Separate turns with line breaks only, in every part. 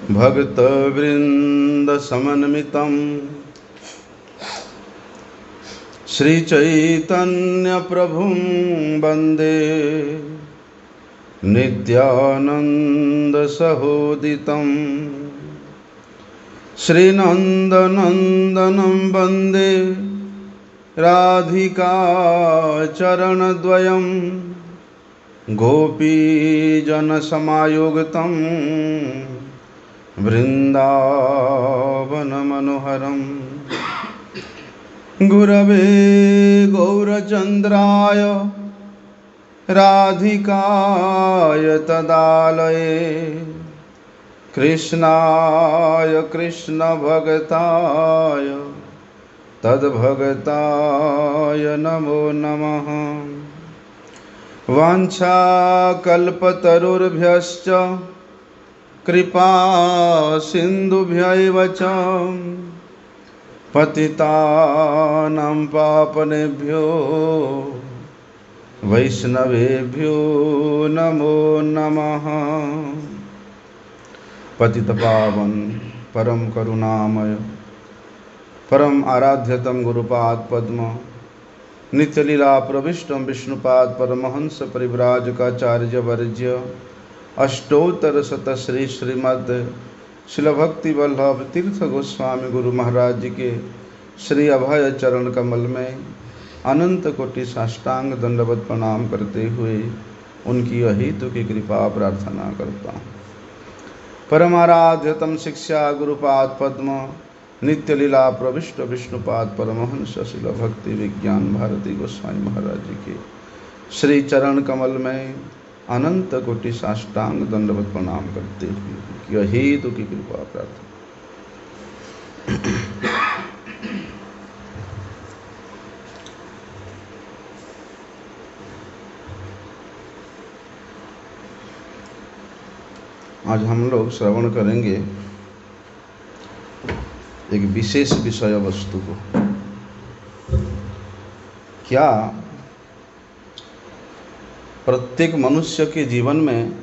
भक्तवृन्दसमन्वितं श्रीचैतन्यप्रभुं वन्दे नित्यानन्दसहोदितं श्रीनन्दनन्दनं वन्दे राधिका चरणद्वयं गोपीजनसमायुक्तं वृन्दावनमनोहरं गुरवे गौरचन्द्राय राधिकाय तदालये कृष्णाय कृष्णभक्ताय तद्भक्ताय नमो नमः। वाञ्छाकल्पतरुर्भ्यश्च कृपा सिन्धुभ्यैव च पतितानां पावनेभ्यो वैष्णवेभ्यो नमो नमः। पतित पावन परम करुणामय परम आराध्यतम गुरुपाद पद्म नित्यलीला प्रविष्टम विष्णुपाद परमहंस परिव्राजकाचार्य वर्ज्य अष्टोत्तर शत श्रीमद् शिल भक्ति वल्लभ तीर्थ गोस्वामी गुरु महाराज जी के श्री अभय चरण कमल में अनंत कोटि साष्टांग दंडवत प्रणाम करते हुए उनकी अहितु की कृपा प्रार्थना करता हूँ। परमाराध्यतम शिक्षा गुरुपाद पद्म नित्य लीला प्रविष्ट विष्णुपाद परमहंस शिल भक्ति विज्ञान भारती गोस्वामी महाराज जी के श्री चरण कमल में अनंत कोटि साष्टांग दंडवत प्रणाम करते हुए यही तो की कृपा प्रार्थना। आज हम लोग श्रवण करेंगे एक विशेष विषय वस्तु को। क्या प्रत्येक मनुष्य के जीवन में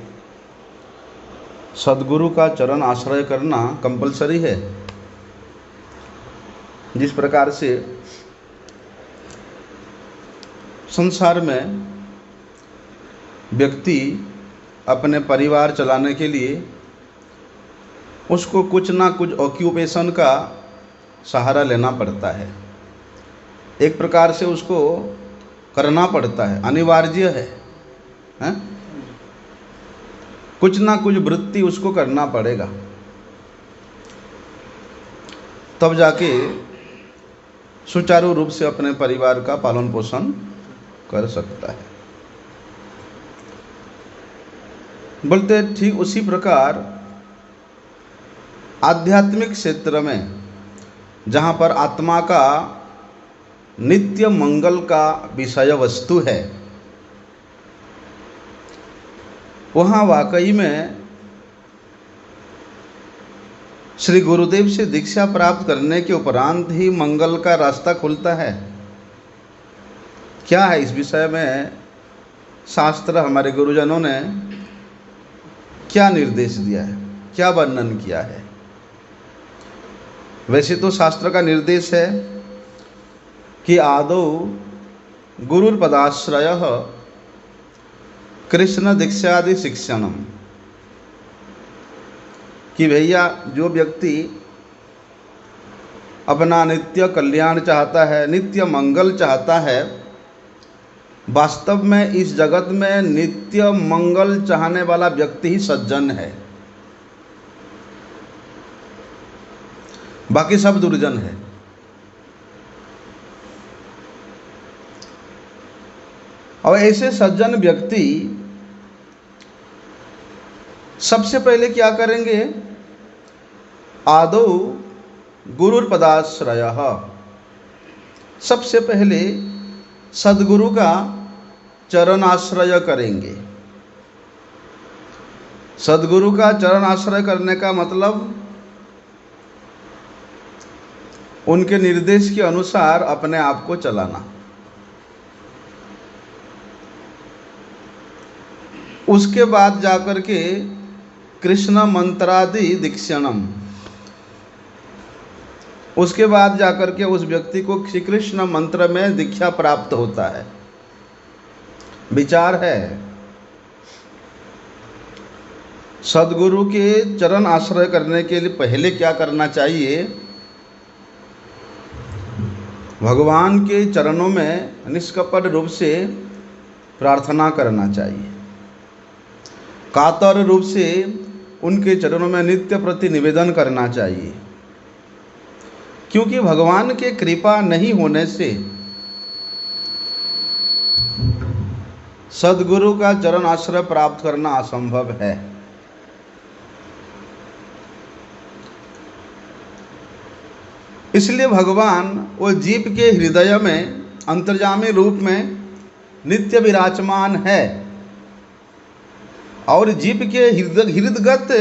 सद्गुरु का चरण आश्रय करना कंपलसरी है? जिस प्रकार से संसार में व्यक्ति अपने परिवार चलाने के लिए उसको कुछ ना कुछ ऑक्यूपेशन का सहारा लेना पड़ता है, एक प्रकार से उसको करना पड़ता है, अनिवार्य है, हैं? कुछ ना कुछ वृत्ति उसको करना पड़ेगा, तब जाके सुचारू रूप से अपने परिवार का पालन पोषण कर सकता है। बोलते ठीक उसी प्रकार आध्यात्मिक क्षेत्र में जहाँ पर आत्मा का नित्य मंगल का विषय वस्तु है, वहाँ वाकई में श्री गुरुदेव से दीक्षा प्राप्त करने के उपरांत ही मंगल का रास्ता खुलता है। क्या है इस विषय में शास्त्र हमारे गुरुजनों ने क्या निर्देश दिया है, क्या वर्णन किया है? वैसे तो शास्त्र का निर्देश है कि आदौ गुरुर्पदाश्रयः कृष्ण दीक्षादि शिक्षणम, कि भैया जो व्यक्ति अपना नित्य कल्याण चाहता है, नित्य मंगल चाहता है, वास्तव में इस जगत में नित्य मंगल चाहने वाला व्यक्ति ही सज्जन है, बाकी सब दुर्जन है। और ऐसे सज्जन व्यक्ति सबसे पहले क्या करेंगे? आदौ गुरुर्पदाश्रयः, सबसे पहले सद्गुरु का चरण आश्रय करेंगे। सद्गुरु का चरण आश्रय करने का मतलब उनके निर्देश के अनुसार अपने आप को चलाना। उसके बाद जाकर के कृष्ण मंत्रादि दीक्षणम, उसके बाद जाकर के उस व्यक्ति को श्री कृष्ण मंत्र में दीक्षा प्राप्त होता है। विचार है, सदगुरु के चरण आश्रय करने के लिए पहले क्या करना चाहिए? भगवान के चरणों में निष्कपट रूप से प्रार्थना करना चाहिए, कातर रूप से उनके चरणों में नित्य प्रति निवेदन करना चाहिए, क्योंकि भगवान के कृपा नहीं होने से सदगुरु का चरण आश्रय प्राप्त करना असंभव है। इसलिए भगवान वो जीव के हृदय में अंतर्यामी रूप में नित्य विराजमान है और जीव के हृदगत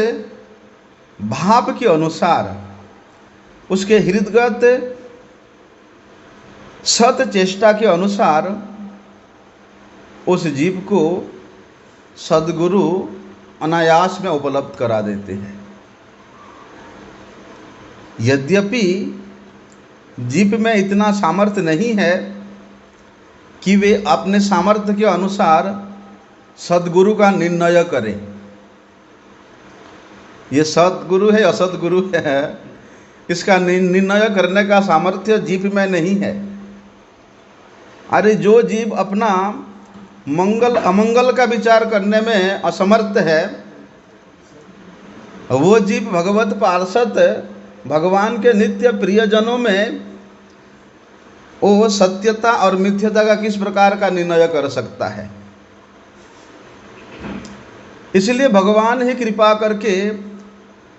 भाव के अनुसार, उसके हृदगत सत चेष्टा के अनुसार उस जीव को सदगुरु अनायास में उपलब्ध करा देते हैं। यद्यपि जीव में इतना सामर्थ्य नहीं है कि वे अपने सामर्थ्य के अनुसार सदगुरु का निर्णय करें। ये सदगुरु है असदगुरु है, इसका निर्णय करने का सामर्थ्य जीव में नहीं है। अरे जो जीव अपना मंगल अमंगल का विचार करने में असमर्थ है, वो जीव भगवत पार्षद भगवान के नित्य प्रियजनों में वो सत्यता और मिथ्यता का किस प्रकार का निर्णय कर सकता है? इसलिए भगवान ही कृपा करके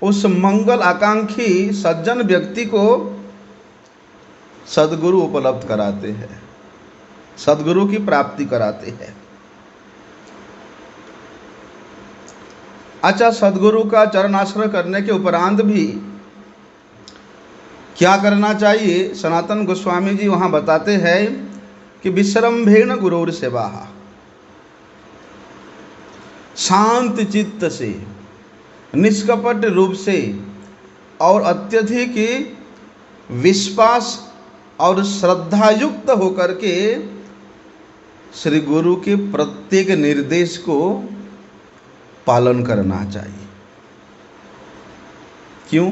उस मंगल आकांक्षी सज्जन व्यक्ति को सदगुरु उपलब्ध कराते हैं, सदगुरु की प्राप्ति कराते हैं। अच्छा, सदगुरु का चरणाश्रय करने के उपरांत भी क्या करना चाहिए? सनातन गोस्वामी जी वहाँ बताते हैं कि विश्रम्भेण गुरुर सेवा, शांत चित्त से, निष्कपट रूप से और अत्यधिक विश्वास और श्रद्धायुक्त होकर के श्री गुरु के प्रत्येक निर्देश को पालन करना चाहिए। क्यों?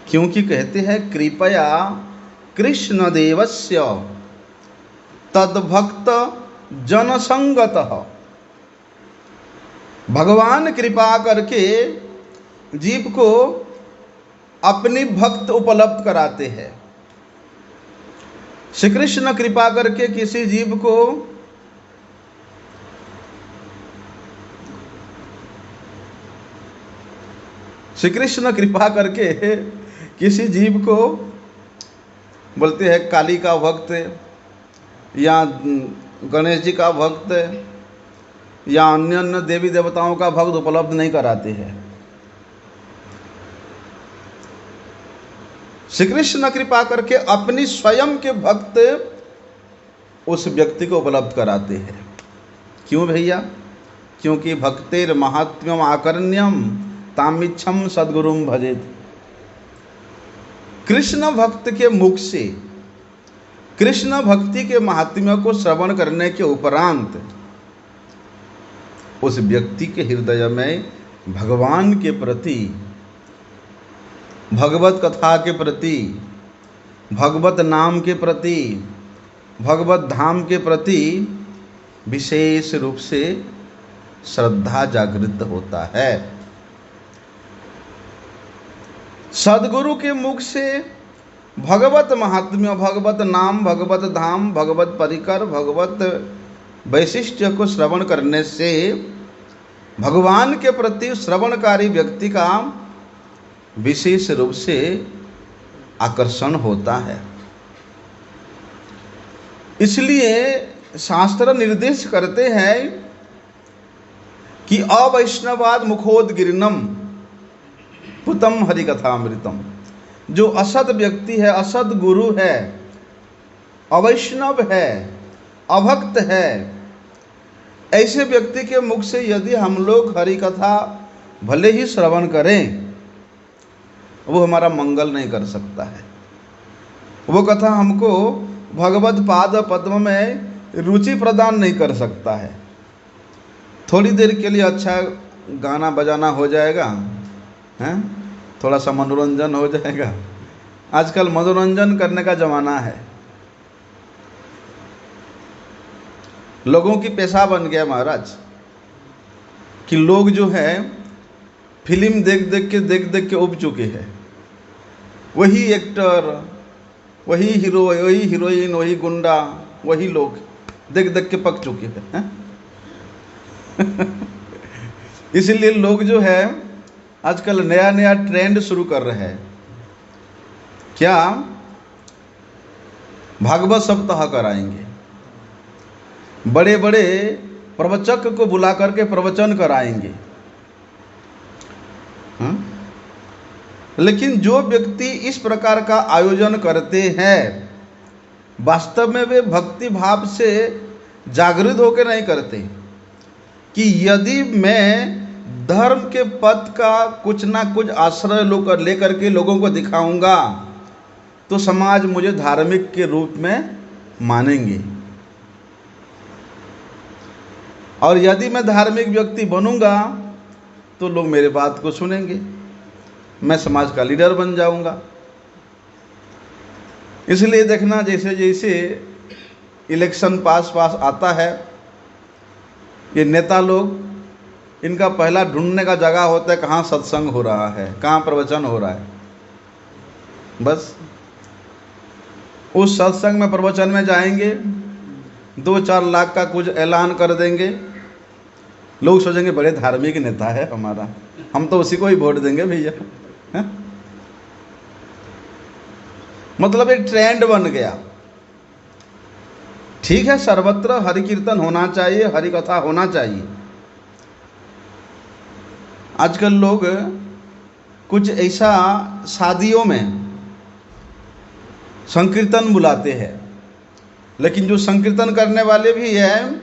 क्योंकि कहते हैं कृपया कृष्ण देवस्य तद्भक्त जनसंगतः, भगवान कृपा करके जीव को अपनी भक्त उपलब्ध कराते हैं। श्री कृष्ण कृपा करके किसी जीव को श्री कृष्ण कृपा करके किसी जीव को बोलते हैं काली का भक्त या गणेश जी का भक्त या अन्य अन्य देवी देवताओं का भक्त उपलब्ध नहीं कराते हैं। श्री कृष्ण कृपा करके अपनी स्वयं के भक्त उस व्यक्ति को उपलब्ध कराते हैं। क्यों भैया? क्योंकि भक्तेर महात्म्यम आकर्ण्यम तामिच्छम सद्गुरुम भजेत। कृष्ण भक्त के मुख से कृष्ण भक्ति के महात्म्य को श्रवण करने के उपरांत उस व्यक्ति के हृदय में भगवान के प्रति, भगवत कथा के प्रति, भगवत नाम के प्रति, भगवत धाम के प्रति विशेष रूप से श्रद्धा जागृत होता है। सदगुरु के मुख से भगवत महात्म्य, भगवत नाम, भगवत धाम, भगवत परिकर, भगवत वैशिष्ट्य को श्रवण करने से भगवान के प्रति श्रवणकारी व्यक्ति का विशेष रूप से आकर्षण होता है। इसलिए शास्त्र निर्देश करते हैं कि अवैष्णवाद मुखोदगिरणम पुतम हरिकथामृतम। जो असद व्यक्ति है, असद गुरु है, अवैष्णव है, अभक्त है, ऐसे व्यक्ति के मुख से यदि हम लोग हरि कथा भले ही श्रवण करें, वो हमारा मंगल नहीं कर सकता है। वो कथा हमको भगवत पाद पद्म में रुचि प्रदान नहीं कर सकता है। थोड़ी देर के लिए अच्छा गाना बजाना हो जाएगा, हैं, थोड़ा सा मनोरंजन हो जाएगा। आजकल मनोरंजन करने का ज़माना है, लोगों की पेशा बन गया महाराज, कि लोग जो है फिल्म देख देख के उब चुके हैं। वही एक्टर, वही हीरो, वही हीरोइन, वही गुंडा, वही लोग देख के पक चुके हैं। इसलिए लोग जो है आजकल नया नया ट्रेंड शुरू कर रहे हैं। क्या? भागवत सप्ताह कराएंगे, बड़े बड़े प्रवचक को बुला करके प्रवचन कराएंगे। लेकिन जो व्यक्ति इस प्रकार का आयोजन करते हैं, वास्तव में वे भक्ति भाव से जागृत होकर नहीं करते कि यदि मैं धर्म के पथ का कुछ ना कुछ आश्रय लेकर के लोगों को दिखाऊंगा तो समाज मुझे धार्मिक के रूप में मानेंगे, और यदि मैं धार्मिक व्यक्ति बनूंगा तो लोग मेरे बात को सुनेंगे, मैं समाज का लीडर बन जाऊंगा। इसलिए देखना, जैसे जैसे इलेक्शन पास आता है, ये नेता लोग, इनका पहला ढूंढने का जगह होता है कहाँ सत्संग हो रहा है, कहाँ प्रवचन हो रहा है। बस उस सत्संग में, प्रवचन में जाएंगे, 2-4 लाख का कुछ ऐलान कर देंगे, लोग सोचेंगे बड़े धार्मिक नेता है हमारा, हम तो उसी को ही वोट देंगे भैया। मतलब एक ट्रेंड बन गया। ठीक है, सर्वत्र हरि कीर्तन होना चाहिए, हरि कथा होना चाहिए। आजकल लोग कुछ ऐसा शादियों में संकीर्तन बुलाते हैं, लेकिन जो संकीर्तन करने वाले भी हैं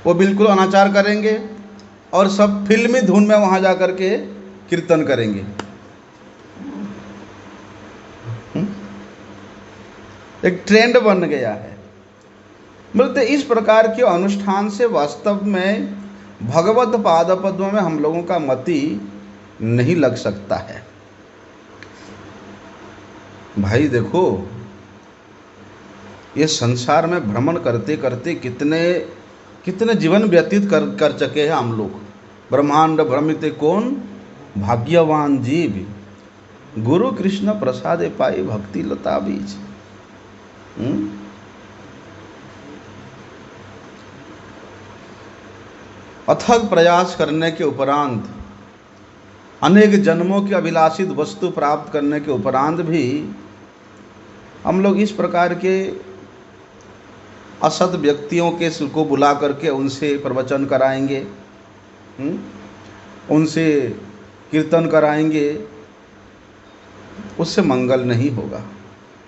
वो बिल्कुल अनाचार करेंगे और सब फिल्मी धुन में वहाँ जा कर के कीर्तन करेंगे। एक ट्रेंड बन गया है। बोलते इस प्रकार के अनुष्ठान से वास्तव में भगवत पाद पद्म में हम लोगों का मति नहीं लग सकता है। भाई देखो, ये संसार में भ्रमण करते करते कितने जीवन व्यतीत कर चुके हैं हम लोग। ब्रह्मांड भ्रमिते कौन, भाग्यवान जीव, गुरु कृष्ण प्रसादे पाई भक्ति लता बीज। अथक प्रयास करने के उपरांत, अनेक जन्मों की अभिलाषित वस्तु प्राप्त करने के उपरांत भी हम लोग इस प्रकार के असत व्यक्तियों के को बुला करके उनसे प्रवचन कराएंगे, उनसे कीर्तन कराएंगे, उससे मंगल नहीं होगा।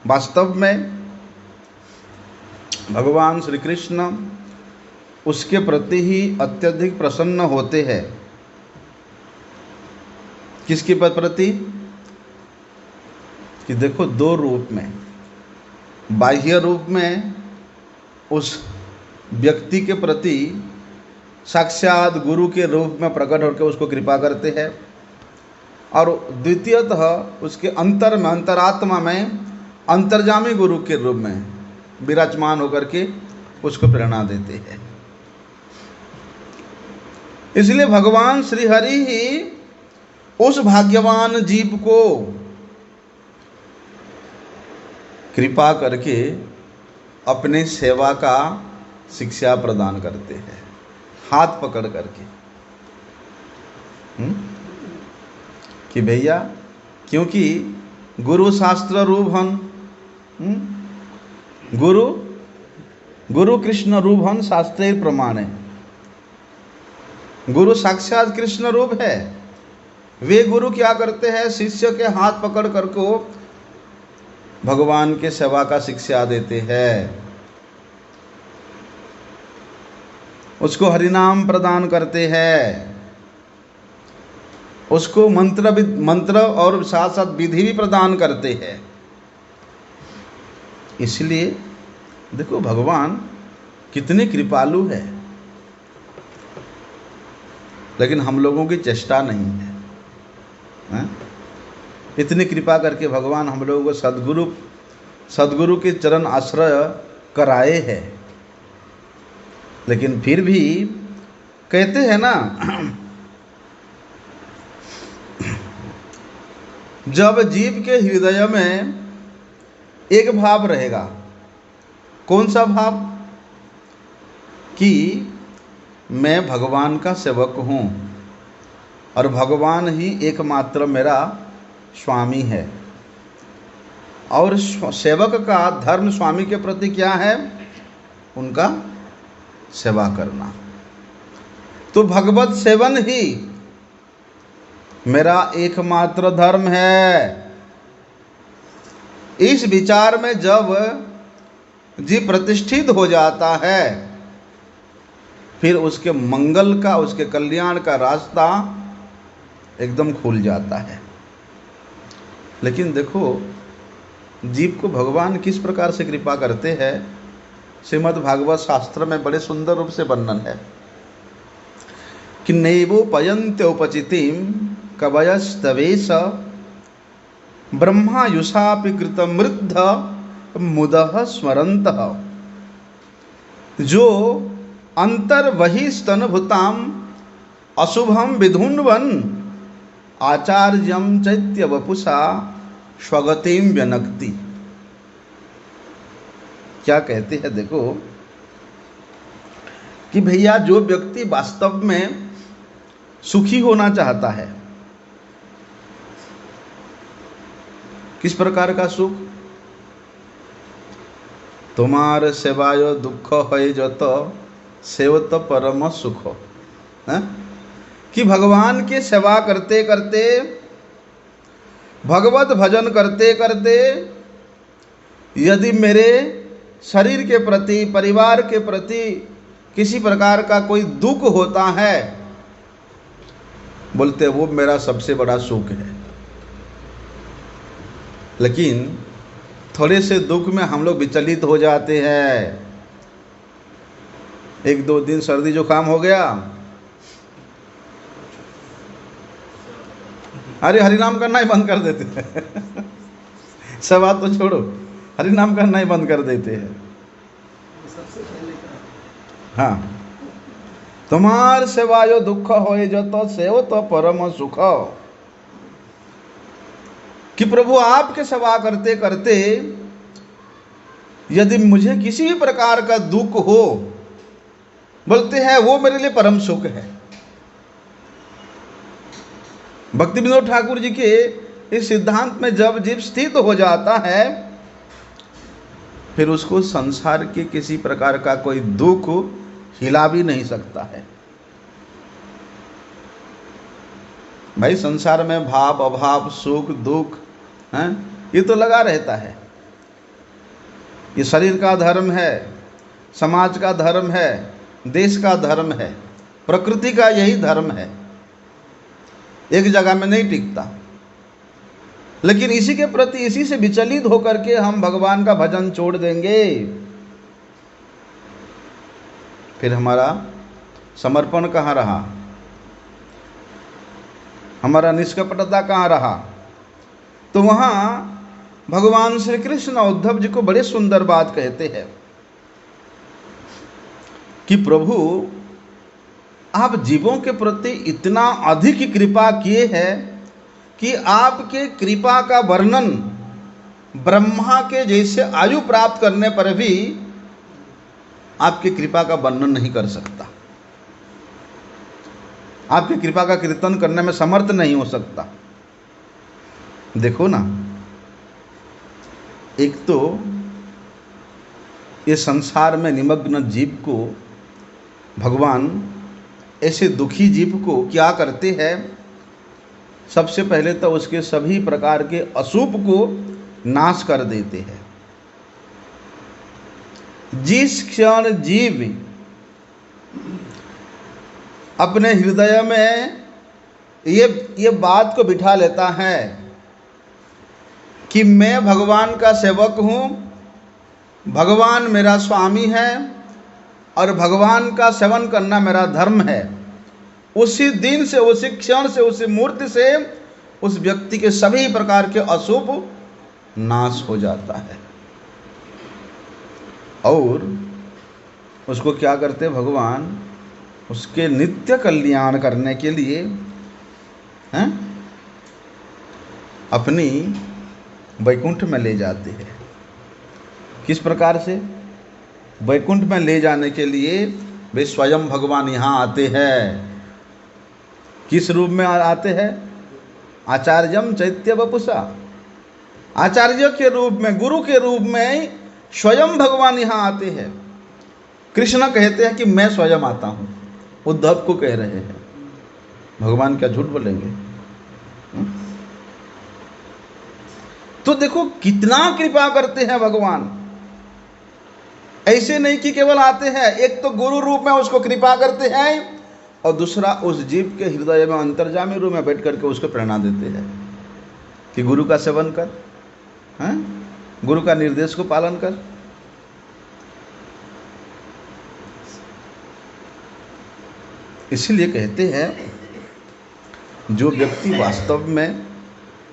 वास्तव में भगवान श्री कृष्ण उसके प्रति ही अत्यधिक प्रसन्न होते हैं। किसके प्रति? कि देखो, 2 रूप में, बाह्य रूप में उस व्यक्ति के प्रति साक्षात गुरु के रूप में प्रकट होकर उसको कृपा करते हैं, और द्वितीयतः उसके अंतर में, अंतरात्मा में अंतर्जामी गुरु के रूप में विराजमान होकर के उसको प्रेरणा देते हैं। इसलिए भगवान श्री हरि ही उस भाग्यवान जीव को कृपा करके अपने सेवा का शिक्षा प्रदान करते हैं, हाथ पकड़ करके, कि भैया, क्योंकि गुरु शास्त्र रूप हन, गुरु कृष्ण रूप हन, शास्त्रे प्रमाण है। गुरु साक्षात कृष्ण रूप है। वे गुरु क्या करते हैं? शिष्य के हाथ पकड़ करके भगवान के सेवा का शिक्षा देते हैं। उसको हरिनाम प्रदान करते हैं, उसको मंत्र और साथ साथ विधि भी प्रदान करते हैं। इसलिए देखो भगवान कितने कृपालु है, लेकिन हम लोगों की चेष्टा नहीं है, हैं? इतनी कृपा करके भगवान हम लोगों को सद्गुरु के चरण आश्रय कराए हैं, लेकिन फिर भी कहते हैं ना, जब जीव के हृदय में एक भाव रहेगा, कौन सा भाव? कि मैं भगवान का सेवक हूँ और भगवान ही एकमात्र मेरा स्वामी है, और सेवक का धर्म स्वामी के प्रति क्या है? उनका सेवा करना। तो भगवत सेवन ही मेरा एकमात्र धर्म है। इस विचार में जब जीव प्रतिष्ठित हो जाता है, फिर उसके मंगल का, उसके कल्याण का रास्ता एकदम खुल जाता है। लेकिन देखो जीव को भगवान किस प्रकार से कृपा करते हैं, श्रीमद् भागवत शास्त्र में बड़े सुंदर रूप से वर्णन है कि नैवोपयन्त्योपचितिं कवयस्तवेश ब्रह्मायुषापि कृतमृद्ध मुदः स्मरन्तः। जो अंतर्बहिस्तनभूताम् अशुभम विधुन्वन् आचार्यं चैत्य वपुषा स्वगतिम व्यनक्ति। क्या कहते हैं देखो कि भैया जो व्यक्ति वास्तव में सुखी होना चाहता है, किस प्रकार का सुख? तुम्हार सेवाय दुख है जत सेवत परम सुख, है? कि भगवान की सेवा करते करते, भगवत भजन करते करते यदि मेरे शरीर के प्रति, परिवार के प्रति किसी प्रकार का कोई दुख होता है, बोलते वो मेरा सबसे बड़ा सुख है। लेकिन थोड़े से दुख में हम लोग विचलित हो जाते हैं। एक दो दिन सर्दी जुकाम हो गया, अरे हरिनाम करना ही बंद कर देते हैं। सब बात तो छोड़ो, हरिनाम करना ही बंद कर देते हैं। हाँ, तुम्हार सेवायो दुख होए जतो सेव तो परम सुख। कि प्रभु आपके सेवा करते करते यदि मुझे किसी भी प्रकार का दुख हो, बोलते हैं वो मेरे लिए परम सुख है। भक्ति विनोद ठाकुर जी के इस सिद्धांत में जब जीव स्थित हो जाता है, फिर उसको संसार के किसी प्रकार का कोई दुख हिला भी नहीं सकता है। भाई संसार में भाव अभाव, सुख दुख, हैं, ये तो लगा रहता है। ये शरीर का धर्म है, समाज का धर्म है, देश का धर्म है, प्रकृति का यही धर्म है, एक जगह में नहीं टिकता। लेकिन इसी के प्रति, इसी से विचलित होकर के हम भगवान का भजन छोड़ देंगे, फिर हमारा समर्पण कहाँ रहा, हमारा निष्कपटता कहाँ रहा? तो वहाँ भगवान श्री कृष्ण उद्धव जी को बड़े सुंदर बात कहते हैं कि प्रभु आप जीवों के प्रति इतना अधिक कृपा किए हैं कि आपके कृपा का वर्णन ब्रह्मा के जैसे आयु प्राप्त करने पर भी आपकी कृपा का वर्णन नहीं कर सकता, आपकी कृपा का कीर्तन करने में समर्थ नहीं हो सकता। देखो ना, एक तो ये संसार में निमग्न जीव को भगवान ऐसे दुखी जीव को क्या करते हैं? सबसे पहले तो उसके सभी प्रकार के अशुभ को नाश कर देते हैं। जिस क्षण जीव अपने हृदय में ये बात को बिठा लेता है कि मैं भगवान का सेवक हूँ, भगवान मेरा स्वामी है और भगवान का सेवन करना मेरा धर्म है, उसी दिन से, उसी क्षण से, उसी मूर्ति से उस व्यक्ति के सभी प्रकार के अशुभ नाश हो जाता है। और उसको क्या करते भगवान, उसके नित्य कल्याण करने के लिए हैं अपनी वैकुंठ में ले जाते हैं। किस प्रकार से? वैकुंठ में ले जाने के लिए वे स्वयं भगवान यहाँ आते हैं। किस रूप में आते हैं? आचार्यम चैत्य वपुषा, आचार्य के रूप में, गुरु के रूप में स्वयं भगवान यहाँ आते हैं। कृष्ण कहते हैं कि मैं स्वयं आता हूँ, उद्धव को कह रहे हैं। भगवान क्या झूठ बोलेंगे? तो देखो कितना कृपा करते हैं भगवान। ऐसे नहीं कि केवल आते हैं, एक तो गुरु रूप में उसको कृपा करते हैं और दूसरा उस जीव के हृदय में अंतर्जामी रूप में बैठ करके उसको प्रेरणा देते हैं कि गुरु का सेवन कर, हैं? गुरु का निर्देश को पालन कर। इसलिए कहते हैं जो व्यक्ति वास्तव में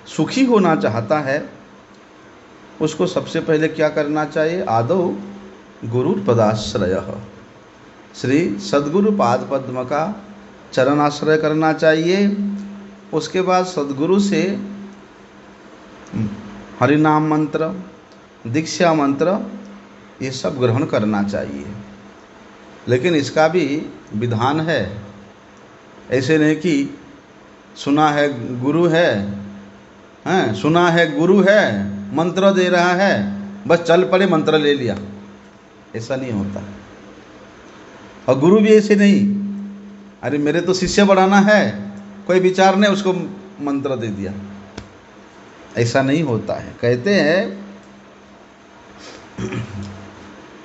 सुखी होना चाहता है उसको सबसे पहले क्या करना चाहिए? आदौ गुरुपदाश्रयः, श्री सद्गुरु पाद पद्म का चरण आश्रय करना चाहिए। उसके बाद सद्गुरु से हरिनाम मंत्र, दीक्षा मंत्र, ये सब ग्रहण करना चाहिए। लेकिन इसका भी विधान है। ऐसे नहीं कि सुना है गुरु है, हैं, सुना है गुरु है, मंत्र दे रहा है, बस चल पड़े मंत्र ले लिया। ऐसा नहीं होता। और गुरु भी ऐसे नहीं, अरे मेरे तो शिष्य बढ़ाना है, कोई विचार नहीं, उसको मंत्र दे दिया। ऐसा नहीं होता है। कहते हैं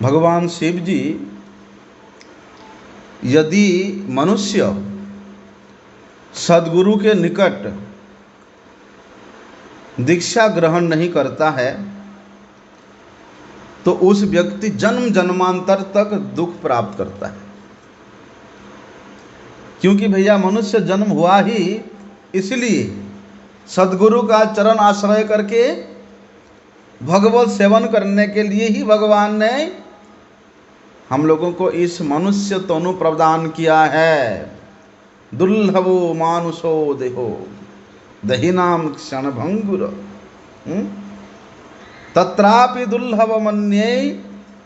भगवान शिव जी, यदि मनुष्य सद्गुरु के निकट दीक्षा ग्रहण नहीं करता है तो उस व्यक्ति जन्म जन्मांतर तक दुख प्राप्त करता है। क्योंकि भैया मनुष्य जन्म हुआ ही इसलिए सद्गुरु का चरण आश्रय करके भगवत सेवन करने के लिए ही भगवान ने हम लोगों को इस मनुष्य तनु प्रदान किया है। दुर्लभो मानुषो देहो दहीनाम क्षण भंगुर तत्रापि दुर्लभ मन्ये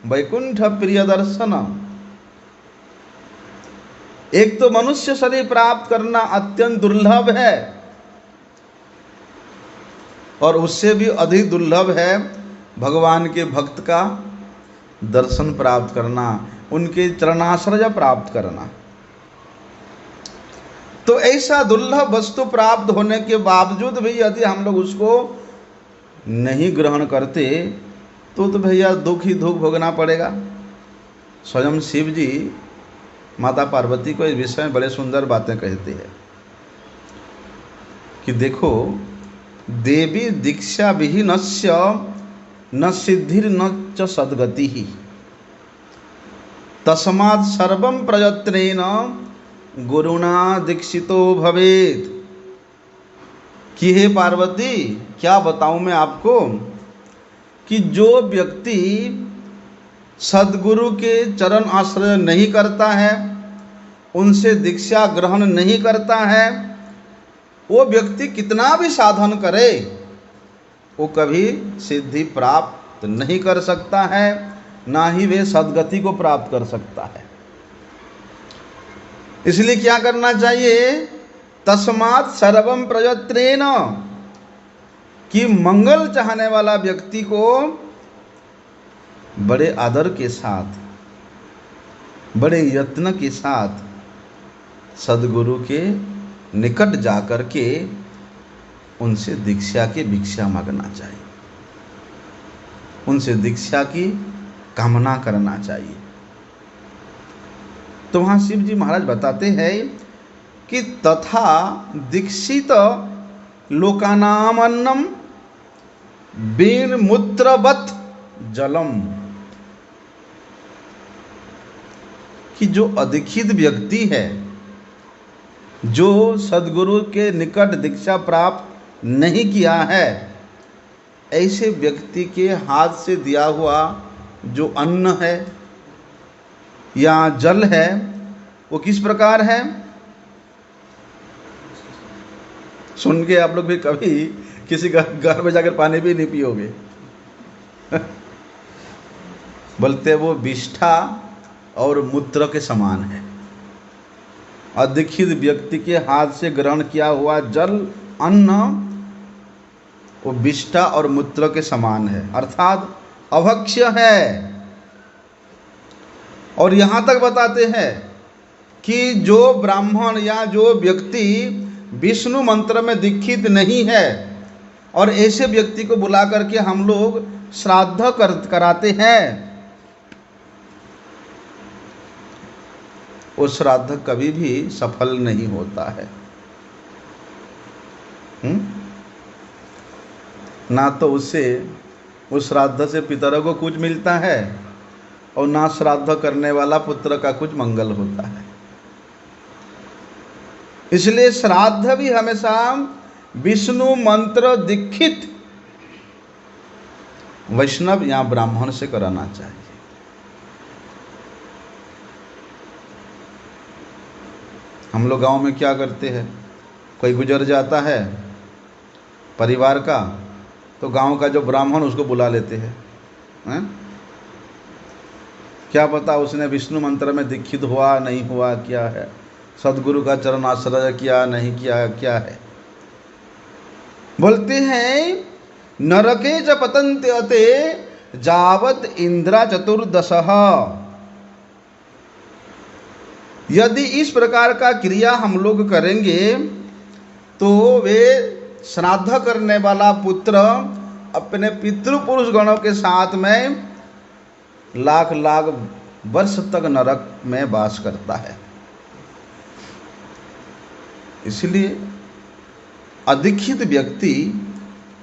वैकुंठ प्रिय दर्शन। एक तो मनुष्य शरीर प्राप्त करना अत्यंत दुर्लभ है और उससे भी अधिक दुर्लभ है भगवान के भक्त का दर्शन प्राप्त करना, उनके चरणाश्रय प्राप्त करना। तो ऐसा दुर्लभ वस्तु प्राप्त होने के बावजूद भी यदि हम लोग उसको नहीं ग्रहण करते तो भैया दुख ही दुख भोगना पड़ेगा। स्वयं शिव जी माता पार्वती को इस विषय में बड़े सुंदर बातें कहते हैं कि देखो, देवी दीक्षा विहीनस्य न सिद्धिर न च सद्गति ही तस्मात् सर्वं प्रयत्नेन गुरुणा दीक्षितो भवेत्। कि हे पार्वती, क्या बताऊं मैं आपको कि जो व्यक्ति सद्गुरु के चरण आश्रय नहीं करता है, उनसे दीक्षा ग्रहण नहीं करता है, वो व्यक्ति कितना भी साधन करे वो कभी सिद्धि प्राप्त नहीं कर सकता है, ना ही वे सद्गति को प्राप्त कर सकता है। इसलिए क्या करना चाहिए? तस्मात् सर्वं प्रयत्नेन, कि मंगल चाहने वाला व्यक्ति को बड़े आदर के साथ, बड़े यत्न के साथ सद्गुरु के निकट जाकर के उनसे दीक्षा की भिक्षा मांगना चाहिए, उनसे दीक्षा की कामना करना चाहिए। तो वहाँ शिव जी महाराज बताते हैं कि तथा दीक्षित लोकानामन्नम बीरमूत्रवत जलम, कि जो अधिक्षित व्यक्ति है, जो सद्गुरु के निकट दीक्षा प्राप्त नहीं किया है, ऐसे व्यक्ति के हाथ से दिया हुआ जो अन्न है या जल है वो किस प्रकार है। सुन के आप लोग भी कभी किसी घर में जाकर पानी भी नहीं पियोगे बोलते वो विष्ठा और मूत्र के समान है। अधिक्षित व्यक्ति के हाथ से ग्रहण किया हुआ जल अन्न वो विष्ठा और मूत्र के समान है, अर्थात अभक्ष्य है। और यहाँ तक बताते हैं कि जो ब्राह्मण या जो व्यक्ति विष्णु मंत्र में दीक्षित नहीं है और ऐसे व्यक्ति को बुला करके हम लोग श्राद्ध कराते हैं, वो श्राद्ध कभी भी सफल नहीं होता है। ना तो उससे उस श्राद्ध से पितरों को कुछ मिलता है और ना श्राद्ध करने वाला पुत्र का कुछ मंगल होता है। इसलिए श्राद्ध भी हमेशा विष्णु मंत्र दीक्षित वैष्णव या ब्राह्मण से कराना चाहिए। हम लोग गांव में क्या करते हैं, कोई गुजर जाता है परिवार का तो गांव का जो ब्राह्मण उसको बुला लेते हैं। क्या पता उसने विष्णु मंत्र में दीक्षित हुआ नहीं हुआ, क्या है, सद्गुरु का चरण आश्रय किया नहीं किया, क्या है। बोलते हैं नरके च पतन्त्यते जावत इंद्रा चतुर्दशः। यदि इस प्रकार का क्रिया हम लोग करेंगे तो वे श्राद्ध करने वाला पुत्र अपने पितृपुरुष गणों के साथ में लाख लाख वर्ष तक नरक में वास करता है। इसलिए अधिक्षित व्यक्ति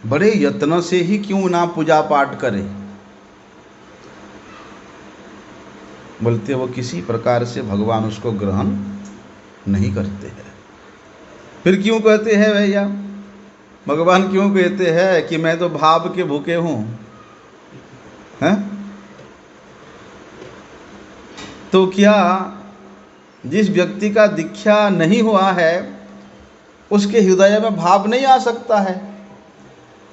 बड़े यत्न से ही क्यों ना पूजा पाठ करे, बोलते वो किसी प्रकार से भगवान उसको ग्रहण नहीं करते हैं। फिर क्यों कहते हैं भैया, भगवान क्यों कहते हैं कि मैं तो भाव के भूखे हूँ, हैं? तो क्या जिस व्यक्ति का दीक्षा नहीं हुआ है उसके हृदय में भाव नहीं आ सकता है?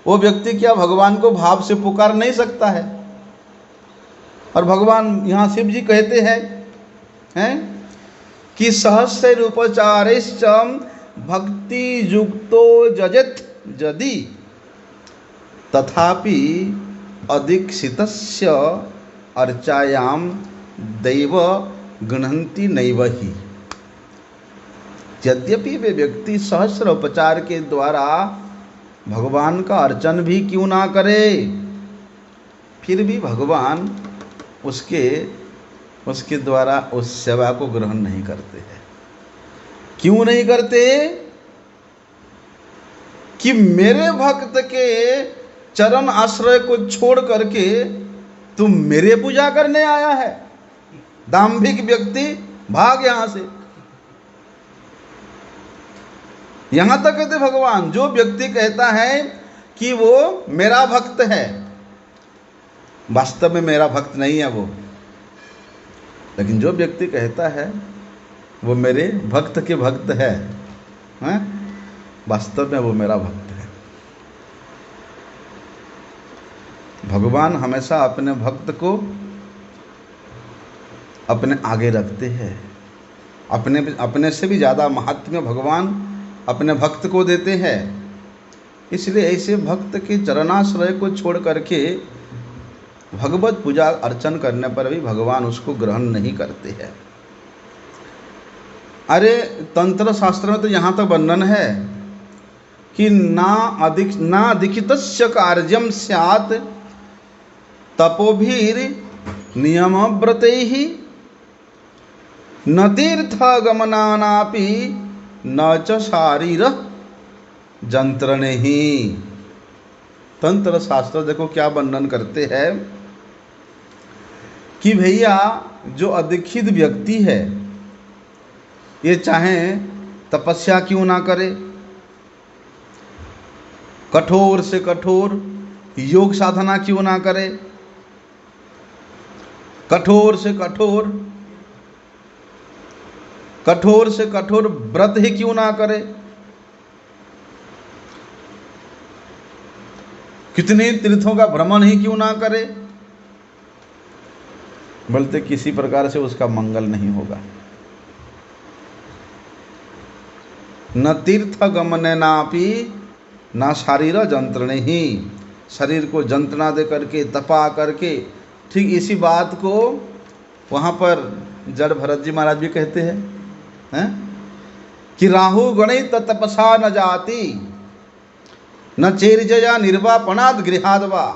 वो व्यक्ति क्या भगवान को भाव से पुकार नहीं सकता है? और भगवान यहाँ शिव जी कहते हैं कि सहस्रोपचारैश्च भक्ति युक्तो जजत यदि तथापि अधिक्षितस्य अर्चायां दैव गृह्णन्ति नैव ही। यद्यपि वे व्यक्ति सहस्र उपचार के द्वारा भगवान का अर्चन भी क्यों ना करे, फिर भी भगवान उसके द्वारा उस सेवा को ग्रहण नहीं करते हैं। क्यों नहीं करते? कि मेरे भक्त के चरण आश्रय को छोड़ करके तुम मेरे पूजा करने आया है, दाम्भिक व्यक्ति भाग यहां से। यहां तक कहते भगवान, जो व्यक्ति कहता है कि वो मेरा भक्त है, वास्तव में मेरा भक्त नहीं है वो, लेकिन जो व्यक्ति कहता है वो मेरे भक्त के भक्त है, वास्तव में वो मेरा भक्त है। भगवान हमेशा अपने भक्त को अपने आगे रखते हैं। अपने से भी ज़्यादा महात्म्य भगवान अपने भक्त को देते हैं। इसलिए ऐसे भक्त के चरणाश्रय को छोड़ करके भगवत पूजा अर्चन करने पर भी भगवान उसको ग्रहण नहीं करते हैं। अरे तंत्र शास्त्र में तो यहाँ तक वर्णन है कि ना अधिक्षितस्य कार्यम स्यात् तपोभिर नियमव्रतैः न तीर्थगमनानापि न च शारीर जंत्रणे ही। तंत्र शास्त्र देखो क्या वर्णन करते हैं कि भैया जो अदीक्षित व्यक्ति है ये चाहे तपस्या क्यों ना करे, कठोर से कठोर योग साधना क्यों ना करे, कठोर से कठोर व्रत ही क्यों ना करे, कितने तीर्थों का भ्रमण ही क्यों ना करे, बोलते किसी प्रकार से उसका मंगल नहीं होगा। न तीर्थ गमने नापि न शारीर जंत्रणे ही। शरीर को जंत्रणा दे करके तपा करके, ठीक इसी बात को वहाँ पर जड़ भरत जी महाराज भी कहते हैं कि राहु गणित तपसा न जाति न चेरजया निर्वापणाद गृहादवा।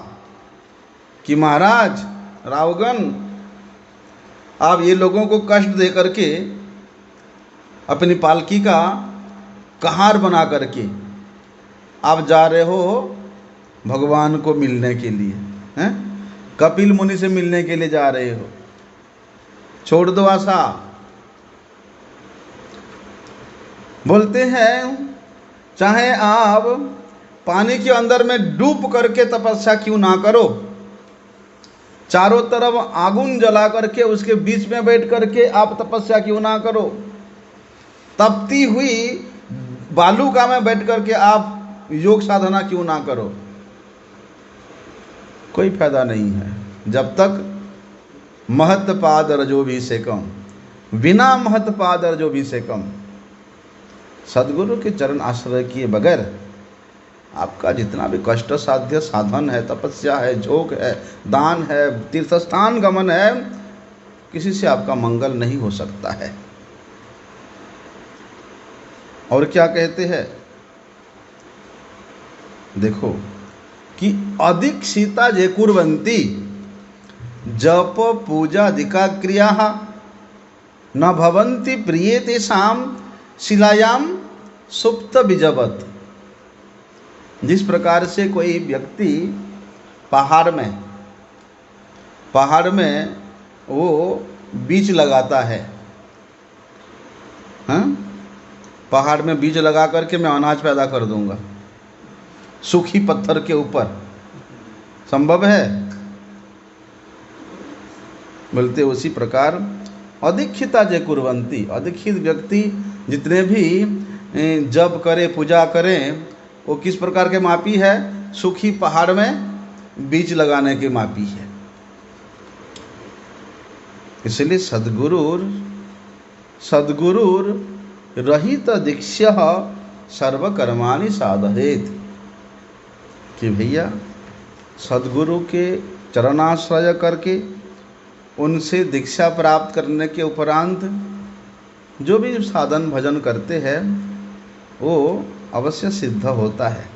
कि महाराज रावगण आप ये लोगों को कष्ट दे करके अपनी पालकी का कहार बना करके आप जा रहे हो भगवान को मिलने के लिए, हैं कपिल मुनि से मिलने के लिए जा रहे हो, छोड़ दो आशा। बोलते हैं चाहे आप पानी के अंदर में डूब करके तपस्या क्यों ना करो, चारों तरफ आगुन जला करके उसके बीच में बैठ करके आप तपस्या क्यों ना करो, तपती हुई बालूका में बैठ करके आप योग साधना क्यों ना करो, कोई फायदा नहीं है। जब तक महत्पाद रजोभिषेकम, बिना महत्पाद रजोभिषेकम, सदगुरु के चरण आश्रय किए बगैर आपका जितना भी कष्ट साध्य साधन है, तपस्या है, योग है, दान है, तीर्थस्थान गमन है, किसी से आपका मंगल नहीं हो सकता है। और क्या कहते हैं देखो कि अदीक्षिता जे कुर्वन्ति जप पूजा अधिका क्रिया न भवन्ति प्रिये तेषाम शिलायाम सुप्त बीजवत। जिस प्रकार से कोई व्यक्ति पहाड़ में वो बीज लगाता है, हाँ पहाड़ में बीज लगा करके मैं अनाज पैदा कर दूंगा सूखी पत्थर के ऊपर, संभव है? बोलते उसी प्रकार अदीक्षिता जे कुर्वन्ति, अदीक्षित व्यक्ति जितने भी जप करे पूजा करें वो किस प्रकार के मापी है, सूखी पहाड़ में बीज लगाने के मापी है। इसलिए सद्गुरुर रहित दीक्ष्य सर्वकर्माणि साधयेत्। कि भैया सद्गुरु के चरणाश्रय करके उनसे दीक्षा प्राप्त करने के उपरांत जो भी साधन भजन करते हैं वो अवश्य सिद्ध होता है।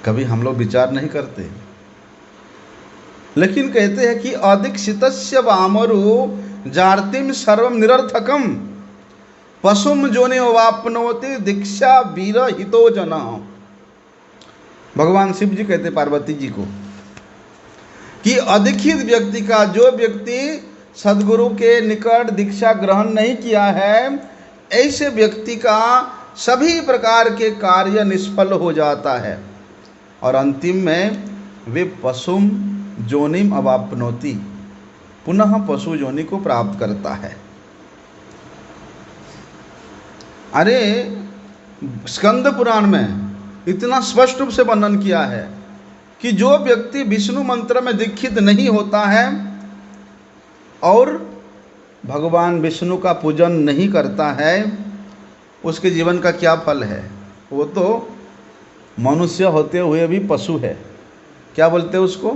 कभी हम लोग विचार नहीं करते, लेकिन कहते हैं कि अदीक्षितस्य वामरु जार्तिम सर्वम निरर्थकम पशुम जोने वापनोति दीक्षा वीर हितो जन। भगवान शिव जी कहते पार्वती जी को कि अदीक्षित व्यक्ति का, जो व्यक्ति सदगुरु के निकट दीक्षा ग्रहण नहीं किया है, ऐसे व्यक्ति का सभी प्रकार के कार्य निष्फल हो जाता है और अंतिम में वे पशुम जोनिम अवाप्नोति, पुनः पशु जोनि को प्राप्त करता है। अरे स्कंद पुराण में इतना स्पष्ट रूप से वर्णन किया है कि जो व्यक्ति विष्णु मंत्र में दीक्षित नहीं होता है और भगवान विष्णु का पूजन नहीं करता है, उसके जीवन का क्या फल है? वो तो मनुष्य होते हुए भी पशु है। क्या बोलते हैं उसको?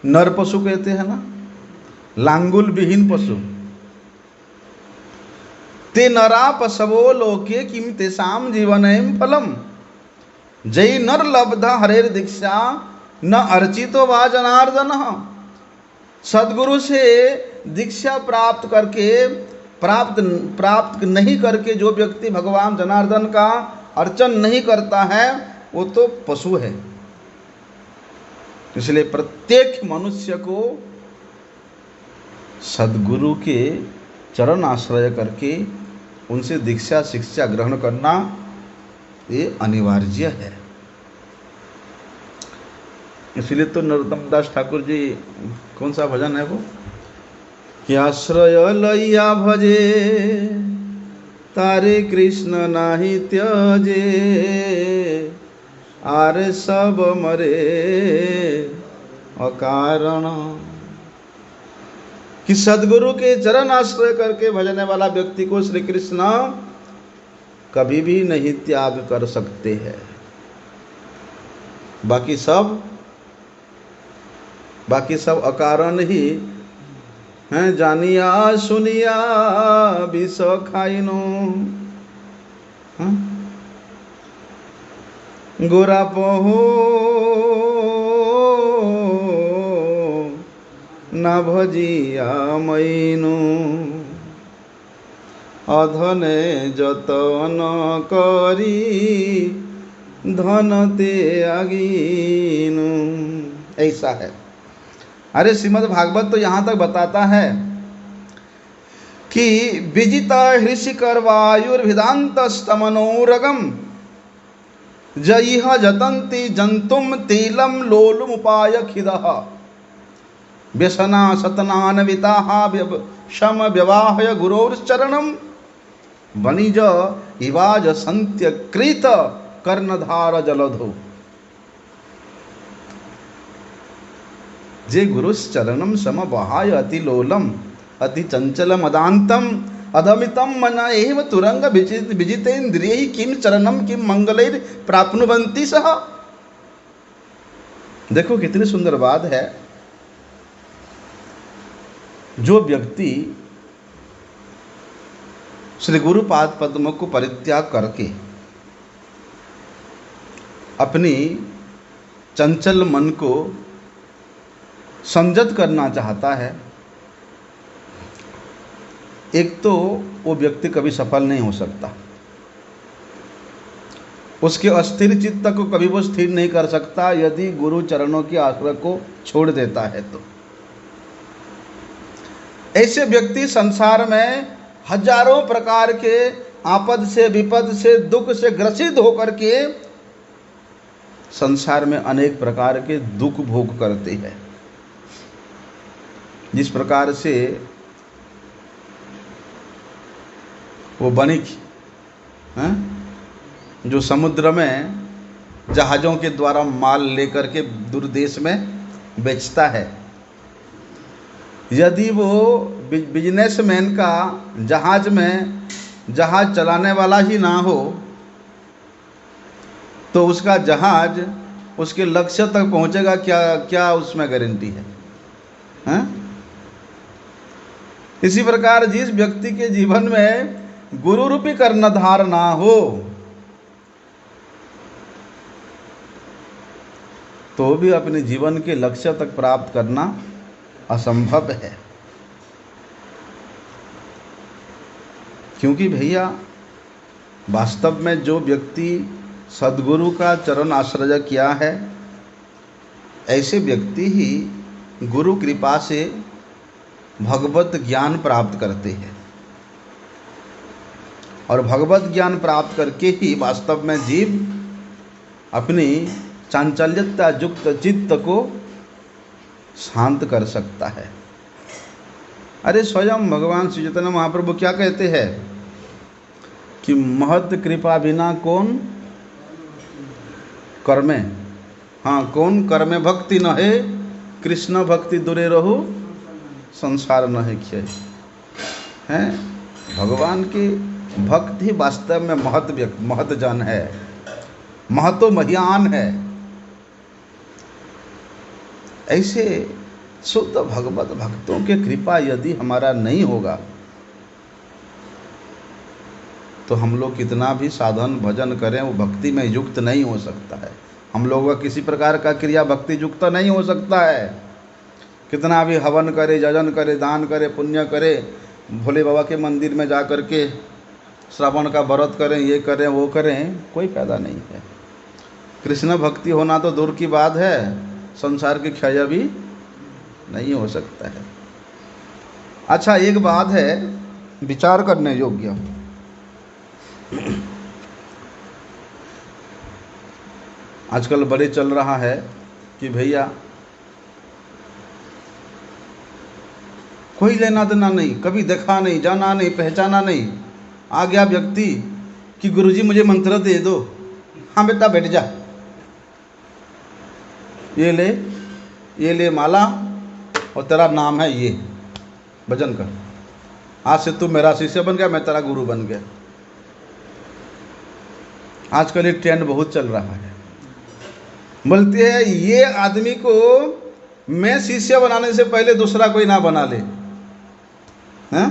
नर पशु कहते हैं ना, लांगुल विहीन पशु। ते नरा पशवो लोके किम तेषाम जीवनम फलम जय नर लब्धा हरेर दीक्षा न अर्चितो वा जनार्दन। सदगुरु से दीक्षा प्राप्त नहीं करके जो व्यक्ति भगवान जनार्दन का अर्चन नहीं करता है वो तो पशु है। इसलिए प्रत्येक मनुष्य को सद्गुरु के चरण आश्रय करके उनसे दीक्षा शिक्षा ग्रहण करना ये अनिवार्य है। इसलिए तो नरोत्तम दास ठाकुर जी, कौन सा भजन है वो, कि आश्रय लैया भजे तारे कृष्ण नाही त्यजे, आरे सब मरे अकारण। कि सदगुरु के चरण आश्रय करके भजने वाला व्यक्ति को श्री कृष्ण कभी भी नहीं त्याग कर सकते हैं। बाकी सब अकारण ही हैं। जानिया सुनिया विष खाइनो, गोरा पहो ना भजिया मैनु, अधने जतन करी धन ते आगीनु। ऐसा है। अरे श्रीमद् भागवत तो यहाँ तक बताता है कि विजित हृषिकर वायुर्विदान्तस्तमनोरगम जइह जतन्ति जंतुम तीलम लोलुमुपाय खिदः, व्यसना सतनान विताहा शम व्यवाहय गुरोर्चरणम, वणिज इवाज संत्यकृत कर्णधार जलधो। जे गुरुश्चरणम समवहाय अतिलोलम अति चंचलम अदांतम अधमितम मन एव तुरंग विजितेन्द्रिय किम चरणम किम मंगलैर प्राप्नुवन्ति सह। देखो कितनी सुंदर बात है। जो व्यक्ति श्री गुरुपाद पद्म को परित्याग करके अपनी चंचल मन को संयत करना चाहता है, एक तो वो व्यक्ति कभी सफल नहीं हो सकता। उसके अस्थिर चित्त को कभी वो स्थिर नहीं कर सकता यदि गुरु चरणों के आश्रय को छोड़ देता है तो। ऐसे व्यक्ति संसार में हजारों प्रकार के आपद से विपद से दुख से ग्रसित होकर के संसार में अनेक प्रकार के दुख भोग करते हैं। जिस प्रकार से वो वणिक जो समुद्र में जहाज़ों के द्वारा माल लेकर के दूर देश में बेचता है, यदि वो बिजनेसमैन का जहाज में जहाज चलाने वाला ही ना हो तो उसका जहाज उसके लक्ष्य तक पहुंचेगा क्या उसमें गारंटी है, हैं? इसी प्रकार जिस व्यक्ति के जीवन में गुरु रूपी कर्णधार ना हो तो भी अपने जीवन के लक्ष्य तक प्राप्त करना असंभव है। क्योंकि भैया वास्तव में जो व्यक्ति सद्गुरु का चरण आश्रय किया है, ऐसे व्यक्ति ही गुरु कृपा से भगवत ज्ञान प्राप्त करते हैं और भगवत ज्ञान प्राप्त करके ही वास्तव में जीव अपनी चांचल्यता युक्त चित्त को शांत कर सकता है। अरे स्वयं भगवान श्री चैतन्य महाप्रभु क्या कहते हैं कि महत कृपा बिना कौन कर्मे, हाँ कौन कर्मे भक्ति न है, कृष्ण भक्ति दूरे रहो संसार न है क्षय। हैं भगवान की भक्ति वास्तव में महत जन है, महतो महियान है। ऐसे शुद्ध भगवत भक्तों के कृपा यदि हमारा नहीं होगा तो हम लोग कितना भी साधन भजन करें वो भक्ति में युक्त नहीं हो सकता है। हम लोगों का किसी प्रकार का क्रिया भक्ति युक्त नहीं हो सकता है। कितना भी हवन करे, यजन करे, दान करे, पुण्य करे, भोले बाबा के मंदिर में जा कर के श्रावण का व्रत करें, ये करें वो करें, कोई फायदा नहीं है। कृष्ण भक्ति होना तो दूर की बात है, संसार की क्षय भी नहीं हो सकता है। अच्छा, एक बात है विचार करने योग्य। आजकल बड़े चल रहा है कि भैया कोई लेना देना नहीं, कभी देखा नहीं, जाना नहीं, पहचाना नहीं, आ गया व्यक्ति कि गुरुजी मुझे मंत्र दे दो, हाँ बेटा बैठ जा, ये ले माला और तेरा नाम है ये, भजन कर, आज से तू मेरा शिष्य बन गया, मैं तेरा गुरु बन गया। आजकल एक ट्रेंड बहुत चल रहा है। बोलते हैं ये आदमी को मैं शिष्य बनाने से पहले दूसरा कोई ना बना ले, हैं?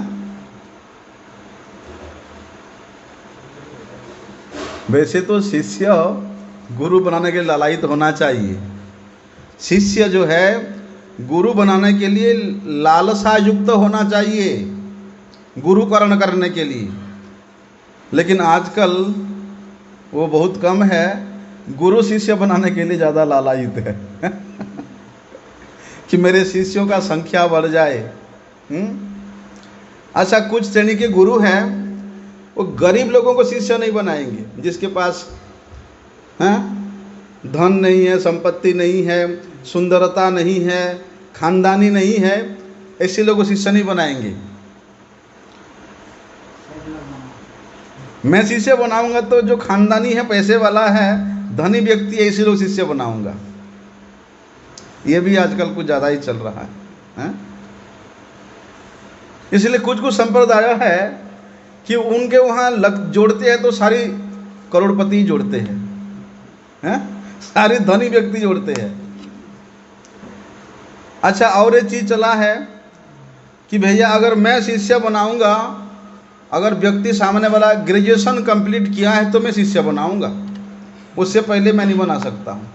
वैसे तो शिष्य गुरु बनाने के लिए लालायित होना चाहिए। शिष्य जो है गुरु बनाने के लिए लालसा युक्त होना चाहिए, गुरुकरण करने के लिए। लेकिन आजकल वो बहुत कम है, गुरु शिष्य बनाने के लिए ज़्यादा लालायित है कि मेरे शिष्यों का संख्या बढ़ जाए। अच्छा, कुछ श्रेणी के गुरु हैं वो गरीब लोगों को शिष्य नहीं बनाएंगे, जिसके पास धन नहीं है, संपत्ति नहीं है, सुंदरता नहीं है, खानदानी नहीं है, ऐसे लोगों को शिष्य नहीं बनाएंगे। मैं शिष्य बनाऊंगा तो जो खानदानी है, पैसे वाला है, धनी व्यक्ति है, ऐसे लोग शिष्य बनाऊंगा। ये भी आजकल कुछ ज़्यादा ही चल रहा है। इसलिए कुछ कुछ संप्रदाय है कि उनके वहाँ जोड़ते हैं तो सारी करोड़पति जोड़ते हैं, सारे धनी व्यक्ति जोड़ते हैं। अच्छा, और एक चीज़ चला है कि भैया अगर मैं शिष्य बनाऊंगा, अगर व्यक्ति सामने वाला ग्रेजुएशन कंप्लीट किया है तो मैं शिष्य बनाऊंगा, उससे पहले मैं नहीं बना सकता हूँ।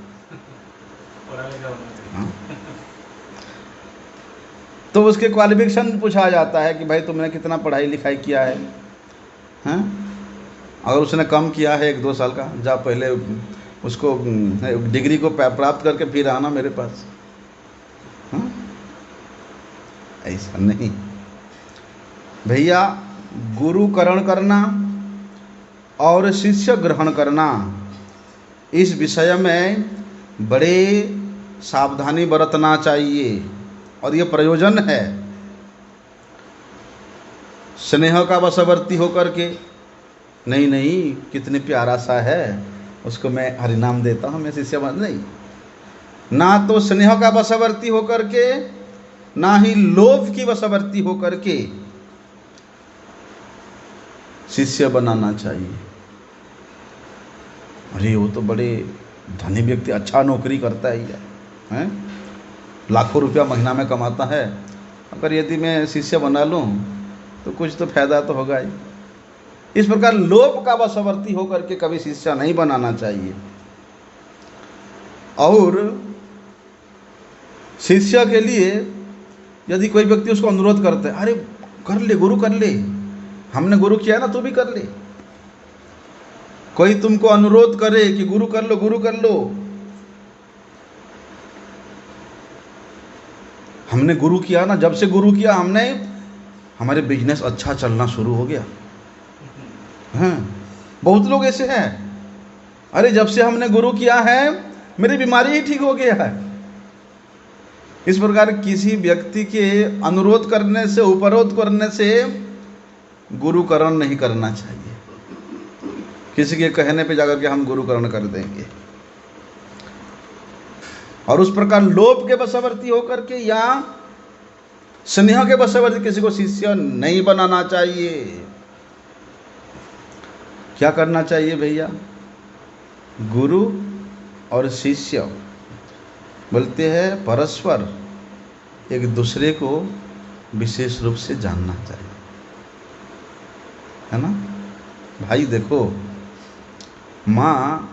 तो उसके क्वालिफिकेशन पूछा जाता है कि भाई तुमने कितना पढ़ाई लिखाई किया है, हैं? अगर उसने कम किया है 1-2 साल का, जा पहले उसको डिग्री को प्राप्त करके फिर आना मेरे पास। हाँ? ऐसा नहीं भैया, गुरुकरण करना और शिष्य ग्रहण करना, इस विषय में बड़े सावधानी बरतना चाहिए और ये प्रयोजन है। स्नेह का वशवर्ती होकर के नहीं कितने प्यारा सा है, उसको मैं हरिनाम देता हूँ, मैं शिष्य बन नहीं। ना तो स्नेह का वशवर्ती होकर के, ना ही लोभ की वशवर्ती होकर के शिष्य बनाना चाहिए। अरे वो तो बड़े धनी व्यक्ति, अच्छा नौकरी करता है यार, हैं? लाखों रुपया महीना में कमाता है, अगर यदि मैं शिष्य बना लूँ तो कुछ तो फायदा तो होगा ही। इस प्रकार लोभ का वशवर्ती होकर के कभी शिष्य नहीं बनाना चाहिए। और शिष्य के लिए यदि कोई व्यक्ति उसको अनुरोध करते है, अरे कर ले गुरु, कर ले, हमने गुरु किया ना, तू भी कर ले। कोई तुमको अनुरोध करे कि गुरु कर लो, गुरु कर लो, हमने गुरु किया ना, जब से गुरु किया हमने, हमारे बिजनेस अच्छा चलना शुरू हो गया। हाँ, बहुत लोग ऐसे हैं, अरे जब से हमने गुरु किया है मेरी बीमारी ही ठीक हो गया है। इस प्रकार किसी व्यक्ति के अनुरोध करने से, उपरोध करने से गुरुकरण नहीं करना चाहिए। किसी के कहने पे जाकर के हम गुरुकरण कर देंगे। और उस प्रकार लोभ के वशवर्ती होकर के या स्नेह के वशवर्ती किसी को शिष्य नहीं बनाना चाहिए। क्या करना चाहिए भैया? गुरु और शिष्य बोलते हैं परस्पर एक दूसरे को विशेष रूप से जानना चाहिए, है ना भाई? देखो, माँ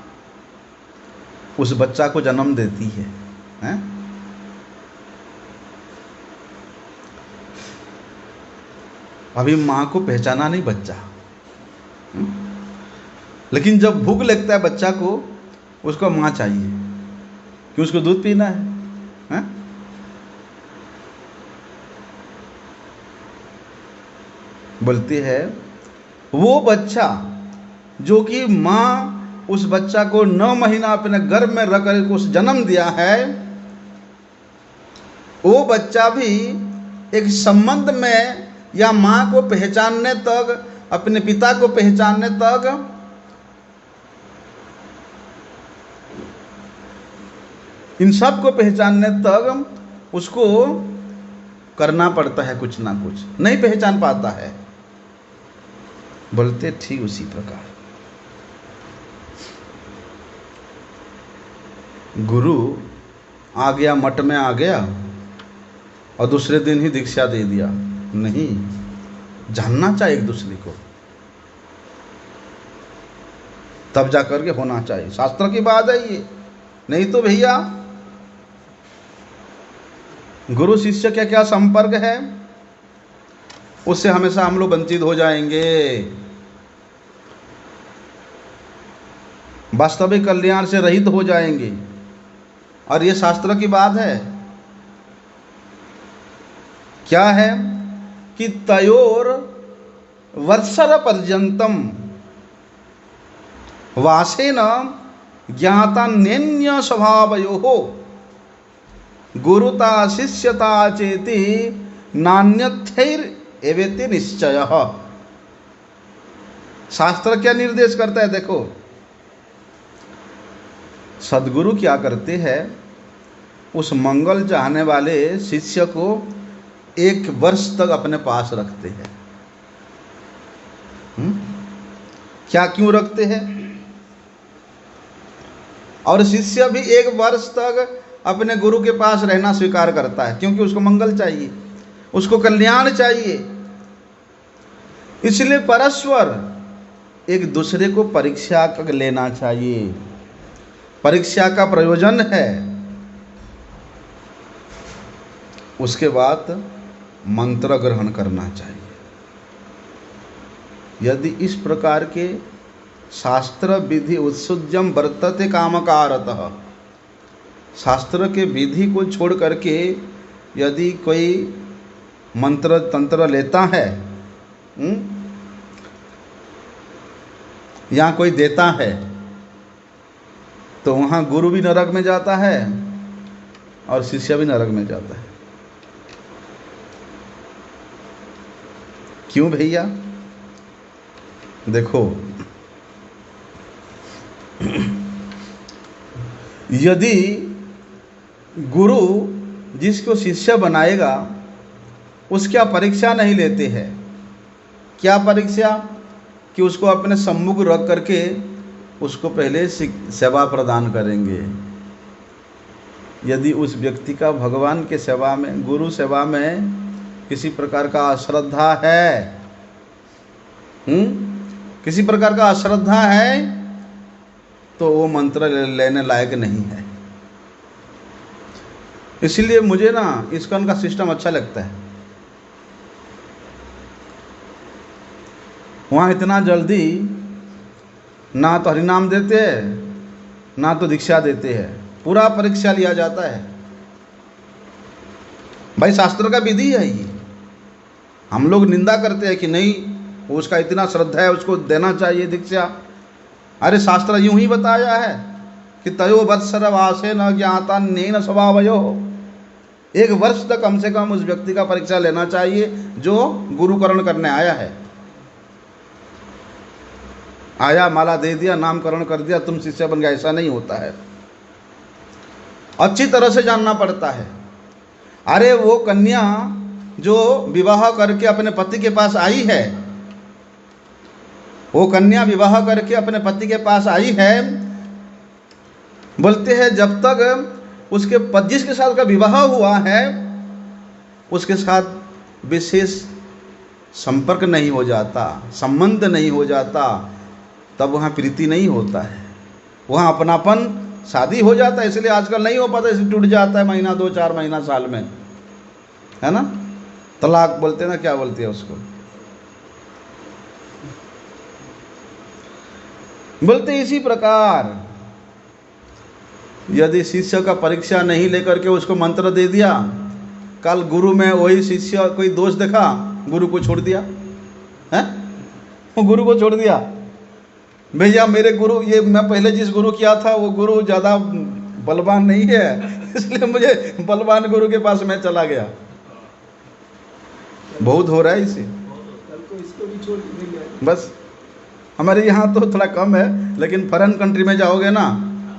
उस बच्चा को जन्म देती है, हैं? अभी माँ को पहचाना नहीं बच्चा, लेकिन जब भूख लगता है बच्चा को, उसको माँ चाहिए कि उसको दूध पीना है? बोलती है वो बच्चा जो कि माँ उस बच्चा को 9 महीना अपने गर्भ में रख कर उस जन्म दिया है, वो बच्चा भी एक संबंध में या माँ को पहचानने तक, अपने पिता को पहचानने तक इन सब को पहचानने तक उसको करना पड़ता है कुछ ना कुछ, नहीं पहचान पाता है। बोलते ठीक उसी प्रकार गुरु आ गया, मठ में आ गया और दूसरे दिन ही दीक्षा दे दिया, नहीं, जानना चाहिए एक दूसरे को, तब जाकर के होना चाहिए। शास्त्र की बात है ये, नहीं तो भैया गुरु शिष्य क्या क्या संपर्क है, उससे हमेशा हम लोग वंचित हो जाएंगे। वास्तविक कल्याण से रहित हो जाएंगे। और ये शास्त्र की बात है, क्या है कि तयोर वत्सर पर्यंतम वासेन ज्ञाता नेन्य स्वभावयोः गुरुता शिष्यता चेति नान्यथैर एवेति निश्चयः। शास्त्र क्या निर्देश करता है? देखो, सद्गुरु क्या करते हैं, उस मंगल चाहने वाले शिष्य को 1 वर्ष तक अपने पास रखते हैं। क्या क्यों रखते हैं? और शिष्य भी 1 वर्ष तक अपने गुरु के पास रहना स्वीकार करता है, क्योंकि उसको मंगल चाहिए, उसको कल्याण चाहिए। इसलिए परस्पर एक दूसरे को परीक्षा कर लेना चाहिए। परीक्षा का प्रयोजन है। उसके बाद मंत्र ग्रहण करना चाहिए। यदि इस प्रकार के शास्त्र विधि उत्सुज्यम वर्तते कामकारतः, शास्त्र के विधि को छोड़ करके यदि कोई मंत्र तंत्र लेता है या कोई देता है, तो वहाँ गुरु भी नरक में जाता है और शिष्य भी नरक में जाता है। क्यों भैया? देखो, यदि गुरु जिसको शिष्य बनाएगा उसका परीक्षा नहीं लेते हैं, क्या परीक्षा? कि उसको अपने सम्मुख रख करके उसको पहले सेवा प्रदान करेंगे। यदि उस व्यक्ति का भगवान के सेवा में, गुरु सेवा में किसी प्रकार का अश्रद्धा है, किसी प्रकार का अश्रद्धा है, तो वो मंत्र लेने लायक नहीं है। इसलिए मुझे ना ISKCON का सिस्टम अच्छा लगता है। वहाँ इतना जल्दी ना तो हरिनाम देते हैं, ना तो दीक्षा देते हैं, पूरा परीक्षा लिया जाता है। भाई शास्त्र का विधि है ये। हम लोग निंदा करते हैं कि नहीं, उसका इतना श्रद्धा है, उसको देना चाहिए दीक्षा। अरे शास्त्र यूं ही बताया है कि तयो वत्सर वासे न ज्ञाता नेन स्वभावयो। 1 वर्ष तक कम से कम उस व्यक्ति का परीक्षा लेना चाहिए जो गुरुकरण करने आया है। आया, माला दे दिया, नामकरण कर दिया, तुम शिष्य बन गए, ऐसा नहीं होता है। अच्छी तरह से जानना पड़ता है। अरे वो कन्या जो विवाह करके अपने पति के पास आई है, वो कन्या विवाह करके अपने पति के पास आई है, बोलते हैं जब तक उसके जिसके साथ का विवाह हुआ है उसके साथ विशेष संपर्क नहीं हो जाता, संबंध नहीं हो जाता, तब वहाँ प्रीति नहीं होता है, वहाँ अपनापन, शादी हो जाता है। इसलिए आजकल नहीं हो पाता, इसलिए टूट जाता है महीना 2-4 महीना साल में, है ना। तलाक बोलते हैं ना, क्या बोलते हैं उसको, बोलते इसी प्रकार यदि शिष्य का परीक्षा नहीं लेकर के उसको मंत्र दे दिया, कल गुरु में वही शिष्य कोई दोष देखा, गुरु को छोड़ दिया है, वो गुरु को छोड़ दिया, भैया मेरे गुरु, ये मैं पहले जिस गुरु किया था वो गुरु ज़्यादा बलवान नहीं है, इसलिए मुझे बलवान गुरु के पास मैं चला गया। बहुत हो रहा है इसे। बस हमारे यहाँ तो थोड़ा कम है, लेकिन फॉरेन कंट्री में जाओगे ना,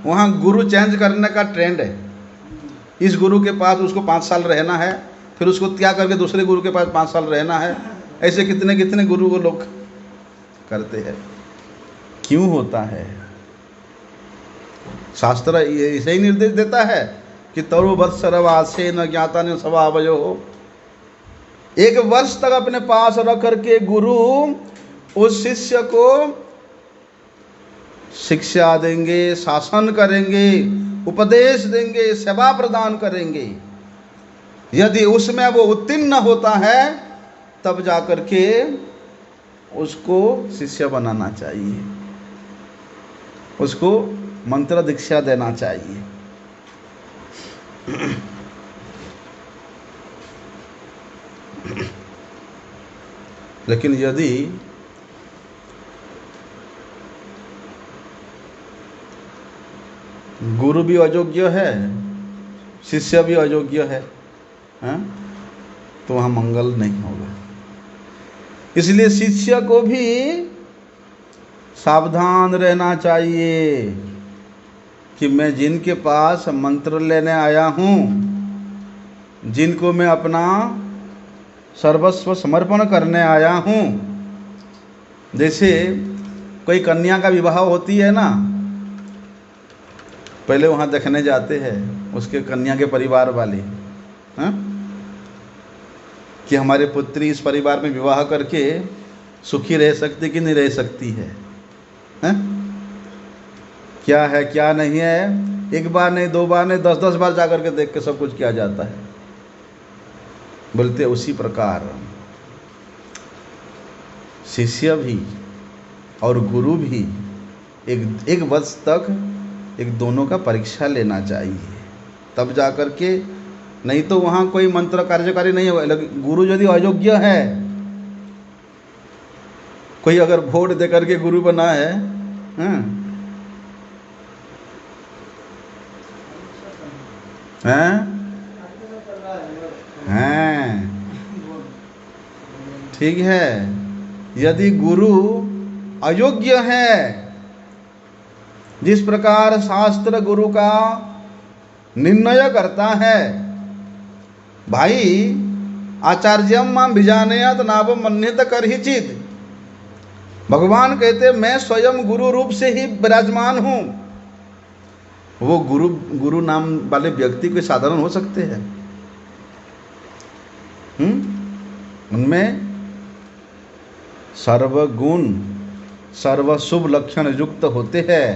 वहाँ गुरु चेंज करने का ट्रेंड है। इस गुरु के पास उसको 5 साल रहना है, फिर उसको त्याग करके दूसरे गुरु के पास 5 साल रहना है। ऐसे कितने कितने गुरु को लोग करते हैं। क्यों होता है? शास्त्र ऐसे ही निर्देश देता है कि तरो वत्सरवासे न ज्ञाता ने स्वभावयो हो। 1 वर्ष तक अपने पास रख करके गुरु उस शिष्य को शिक्षा देंगे, शासन करेंगे, उपदेश देंगे, सेवा प्रदान करेंगे। यदि उसमें वो उत्तीर्ण होता है तब जाकर के उसको शिष्य बनाना चाहिए, उसको मंत्र दीक्षा देना चाहिए। लेकिन यदि गुरु भी अयोग्य है, शिष्य भी अयोग्य है, तो वहाँ मंगल नहीं होगा। इसलिए शिष्य को भी सावधान रहना चाहिए कि मैं जिनके पास मंत्र लेने आया हूँ, जिनको मैं अपना सर्वस्व समर्पण करने आया हूँ। जैसे कोई कन्या का विवाह होती है ना, पहले वहाँ देखने जाते हैं उसके कन्या के परिवार वाले, कि हमारी पुत्री इस परिवार में विवाह करके सुखी रह सकती कि नहीं रह सकती है, क्या है क्या नहीं है। 1 बार नहीं, 2 बार नहीं, 10-10 बार जाकर के देख के सब कुछ किया जाता है। बोलते उसी प्रकार शिष्य भी और गुरु भी एक वर्ष तक दोनों का परीक्षा लेना चाहिए, तब जाकर के, नहीं तो वहाँ कोई मंत्र कार्यकारी नहीं होगा। गुरु यदि अयोग्य है, कोई अगर वोट दे करके गुरु बना है, ठीक है। यदि गुरु अयोग्य है, जिस प्रकार शास्त्र गुरु का निर्णय करता है, भाई आचार्यम मां विजानयात नावम मन्यत करहिचित, भगवान कहते मैं स्वयं गुरु रूप से ही विराजमान हूँ। वो गुरु नाम वाले व्यक्ति कोई साधारण हो सकते हैं? उनमें सर्वगुण सर्व शुभ लक्षण युक्त होते हैं।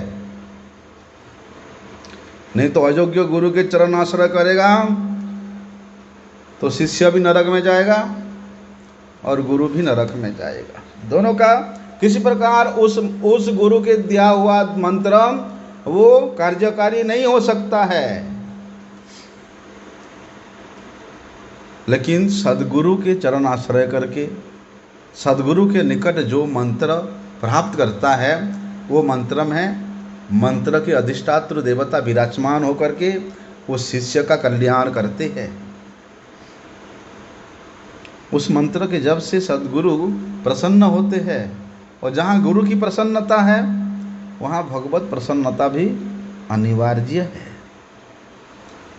नहीं तो अयोग्य गुरु के चरण आश्रय करेगा तो शिष्य भी नरक में जाएगा और गुरु भी नरक में जाएगा। दोनों का किसी प्रकार उस गुरु के दिया हुआ मंत्र वो कार्यकारी नहीं हो सकता है। लेकिन सद्गुरु के चरण आश्रय करके सद्गुरु के निकट जो मंत्र प्राप्त करता है, वो मंत्र में मंत्र के अधिष्ठात्र देवता विराजमान होकर के वो शिष्य का कल्याण करते हैं। उस मंत्र के जब से सद्गुरु प्रसन्न होते हैं, और जहाँ गुरु की प्रसन्नता है वहाँ भगवत प्रसन्नता भी अनिवार्य है।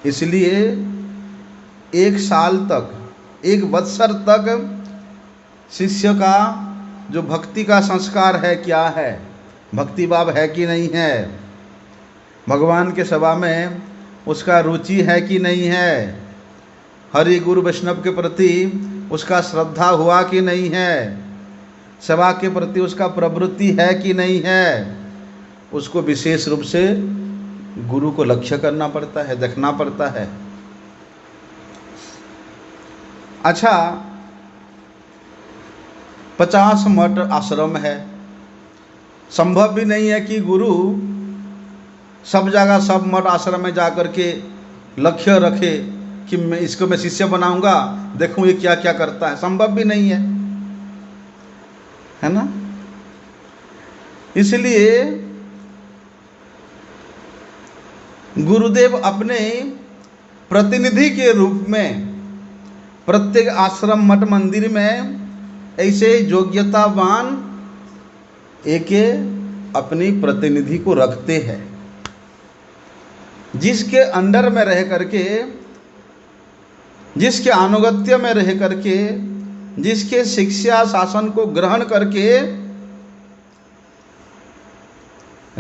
इसलिए 1 साल तक, 1 वत्सर तक शिष्य का जो भक्ति का संस्कार है, क्या है, भक्ति भाव है कि नहीं है, भगवान के सेवा में उसका रुचि है कि नहीं है, हरि गुरु वैष्णव के प्रति उसका श्रद्धा हुआ कि नहीं है, सेवा के प्रति उसका प्रवृत्ति है कि नहीं है, उसको विशेष रूप से गुरु को लक्ष्य करना पड़ता है, देखना पड़ता है। अच्छा, 50 मठ आश्रम है, संभव भी नहीं है कि गुरु सब जगह सब मठ आश्रम में जा कर के लक्ष्य रखे कि मैं इसको मैं शिष्य बनाऊंगा, देखूं ये क्या क्या करता है। संभव भी नहीं है ना। इसलिए गुरुदेव अपने प्रतिनिधि के रूप में प्रत्येक आश्रम मठ मंदिर में ऐसे योग्यतावान एक अपनी प्रतिनिधि को रखते हैं, जिसके अंडर में रह करके, जिसके अनुगत्य में रह करके, जिसके शिक्षा शासन को ग्रहण करके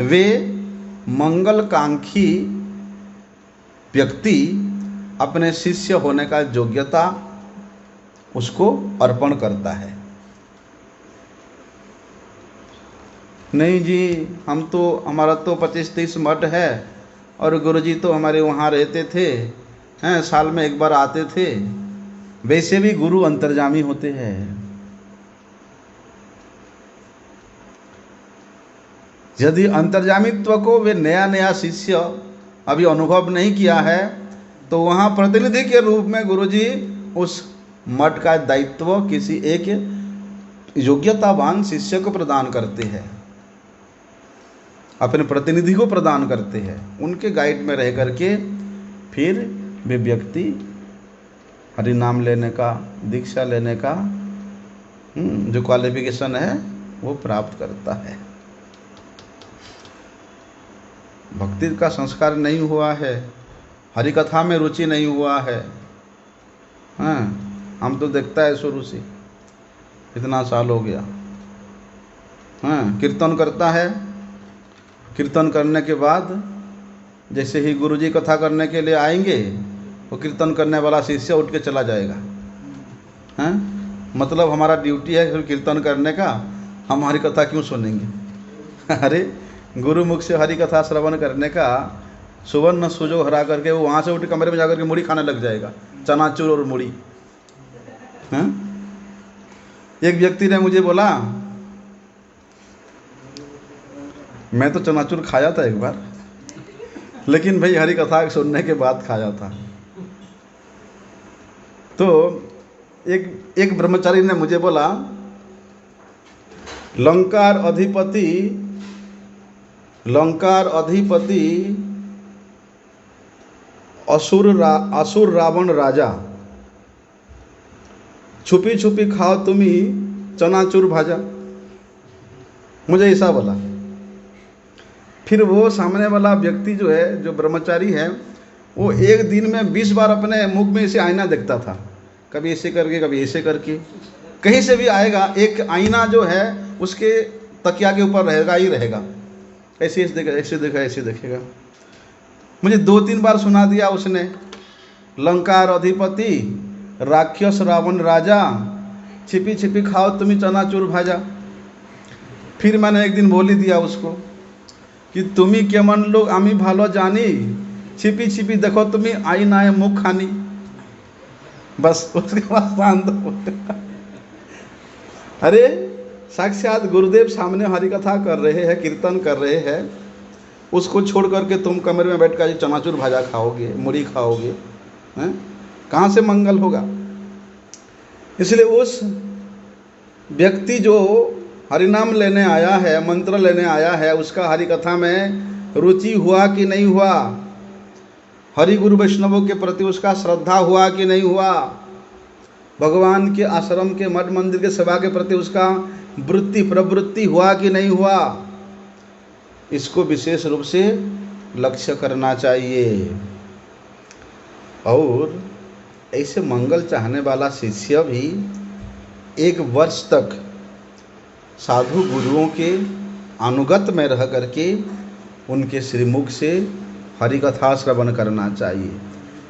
वे मंगलकांक्षी व्यक्ति अपने शिष्य होने का योग्यता उसको अर्पण करता है। नहीं जी, हम तो हमारा तो 25-30 मठ है और गुरुजी तो हमारे वहाँ रहते थे, हैं, साल में एक बार आते थे। वैसे भी गुरु अंतर्जामी होते हैं। यदि अंतर्जामित्व को वे नया नया शिष्य अभी अनुभव नहीं किया है तो वहाँ प्रतिनिधि के रूप में गुरुजी उस मठ का दायित्व किसी एक योग्यतावान शिष्य को प्रदान करते हैं, अपने प्रतिनिधि को प्रदान करते हैं। उनके गाइड में रह करके फिर वे व्यक्ति हरि नाम लेने का, दीक्षा लेने का जो क्वालिफिकेशन है वो प्राप्त करता है। भक्ति का संस्कार नहीं हुआ है, हरि कथा में रुचि नहीं हुआ है, हाँ, हम तो देखता है शुरू से इतना साल हो गया, हाँ, कीर्तन करता है। कीर्तन करने के बाद जैसे ही गुरुजी कथा करने के लिए आएंगे वो कीर्तन करने वाला शिष्य उठ के चला जाएगा, हाँ, मतलब हमारा ड्यूटी है कीर्तन करने का, हम हरि कथा क्यों सुनेंगे। अरे गुरु मुख से हरि कथा श्रवण करने का सुवर्ण सुजोग हरा करके वो वहाँ से उठ कमरे में जाकर के मुड़ी खाने लग जाएगा, चनाचूर और मुड़ी। हाँ? एक व्यक्ति ने मुझे बोला, मैं तो चनाचूर खाया था एक बार, लेकिन भाई हरि कथा सुनने के बाद खाया था। तो एक ब्रह्मचारी ने मुझे बोला, लंकार अधिपति असुर रावण राजा, छुपी छुपी खाओ तुम्ही चनाचूर भाजा। मुझे ऐसा बोला। फिर वो सामने वाला व्यक्ति जो है, जो ब्रह्मचारी है, वो एक दिन में 20 बार अपने मुख में ऐसे आईना देखता था, कभी ऐसे करके कभी ऐसे करके। कहीं से भी आएगा एक आईना जो है उसके तकिया के ऊपर रहेगा ही रहेगा, ऐसे ऐसे देखेगा, ऐसे देखेगा, ऐसे देखेगा। मुझे 2-3 बार सुना दिया उसने, लंकार अधिपति राक्षस रावण राजा, छिपी छिपी खाओ तुम्हें चनाचूर भाजा। फिर मैंने एक दिन बोल ही दिया उसको कि तुम्ही केमन लोग आमी भालो जानी, छिपी छिपी देखो तुम्हें आईना है मुख खानी। बस उसके बाद शांत हो गया। अरे साक्षात गुरुदेव सामने हरि कथा कर रहे हैं, कीर्तन कर रहे हैं, उसको छोड़ करके तुम कमरे में बैठ कर चनाचूर भाजा खाओगे, मुड़ी खाओगे, हैं? कहाँ से मंगल होगा। इसलिए उस व्यक्ति जो हरिनाम लेने आया है, मंत्र लेने आया है, उसका हरि कथा में रुचि हुआ कि नहीं हुआ, हरि गुरु वैष्णवों के प्रति उसका श्रद्धा हुआ कि नहीं हुआ, भगवान के आश्रम के मठ मंदिर के सेवा के प्रति उसका वृत्ति प्रवृत्ति हुआ कि नहीं हुआ, इसको विशेष रूप से लक्ष्य करना चाहिए। और ऐसे मंगल चाहने वाला शिष्य भी 1 वर्ष तक साधु गुरुओं के अनुगत में रह करके उनके श्रीमुख से हरि कथा श्रवण करना चाहिए।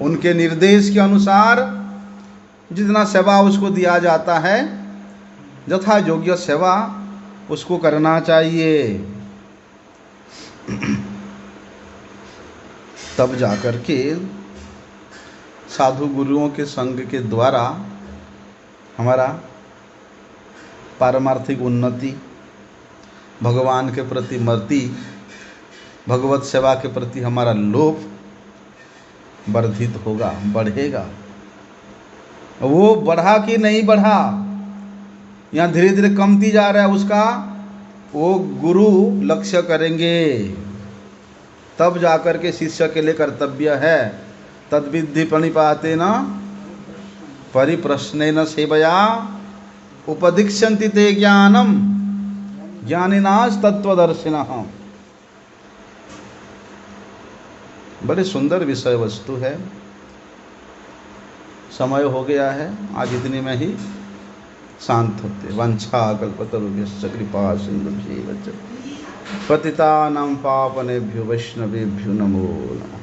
उनके निर्देश के अनुसार जितना सेवा उसको दिया जाता है, यथा योग्य सेवा उसको करना चाहिए। तब जाकर के साधु गुरुओं के संग के द्वारा हमारा पारमार्थिक उन्नति, भगवान के प्रति मति, भगवत सेवा के प्रति हमारा लोभ वर्धित होगा, बढ़ेगा। वो बढ़ा कि नहीं बढ़ा, यहाँ धीरे धीरे कमती जा रहा है उसका, वो गुरु लक्ष्य करेंगे, तब जाकर के शिष्य के लिए कर्तव्य है। तद्विद्धि प्रणिपातेन परिप्रश्नेन सेवया उपदीक्षन्ति ते ज्ञानम ज्ञानिनास् तत्वदर्शिनः। बड़े सुंदर विषय वस्तु है। समय हो गया है, आज इतने में ही शांत होते। वंशा कल्पतरुभ्यश्च कृपा सिंधुभ्यैव च पतितानां पावनेभ्यो वैष्णवेभ्यो नमो नमः।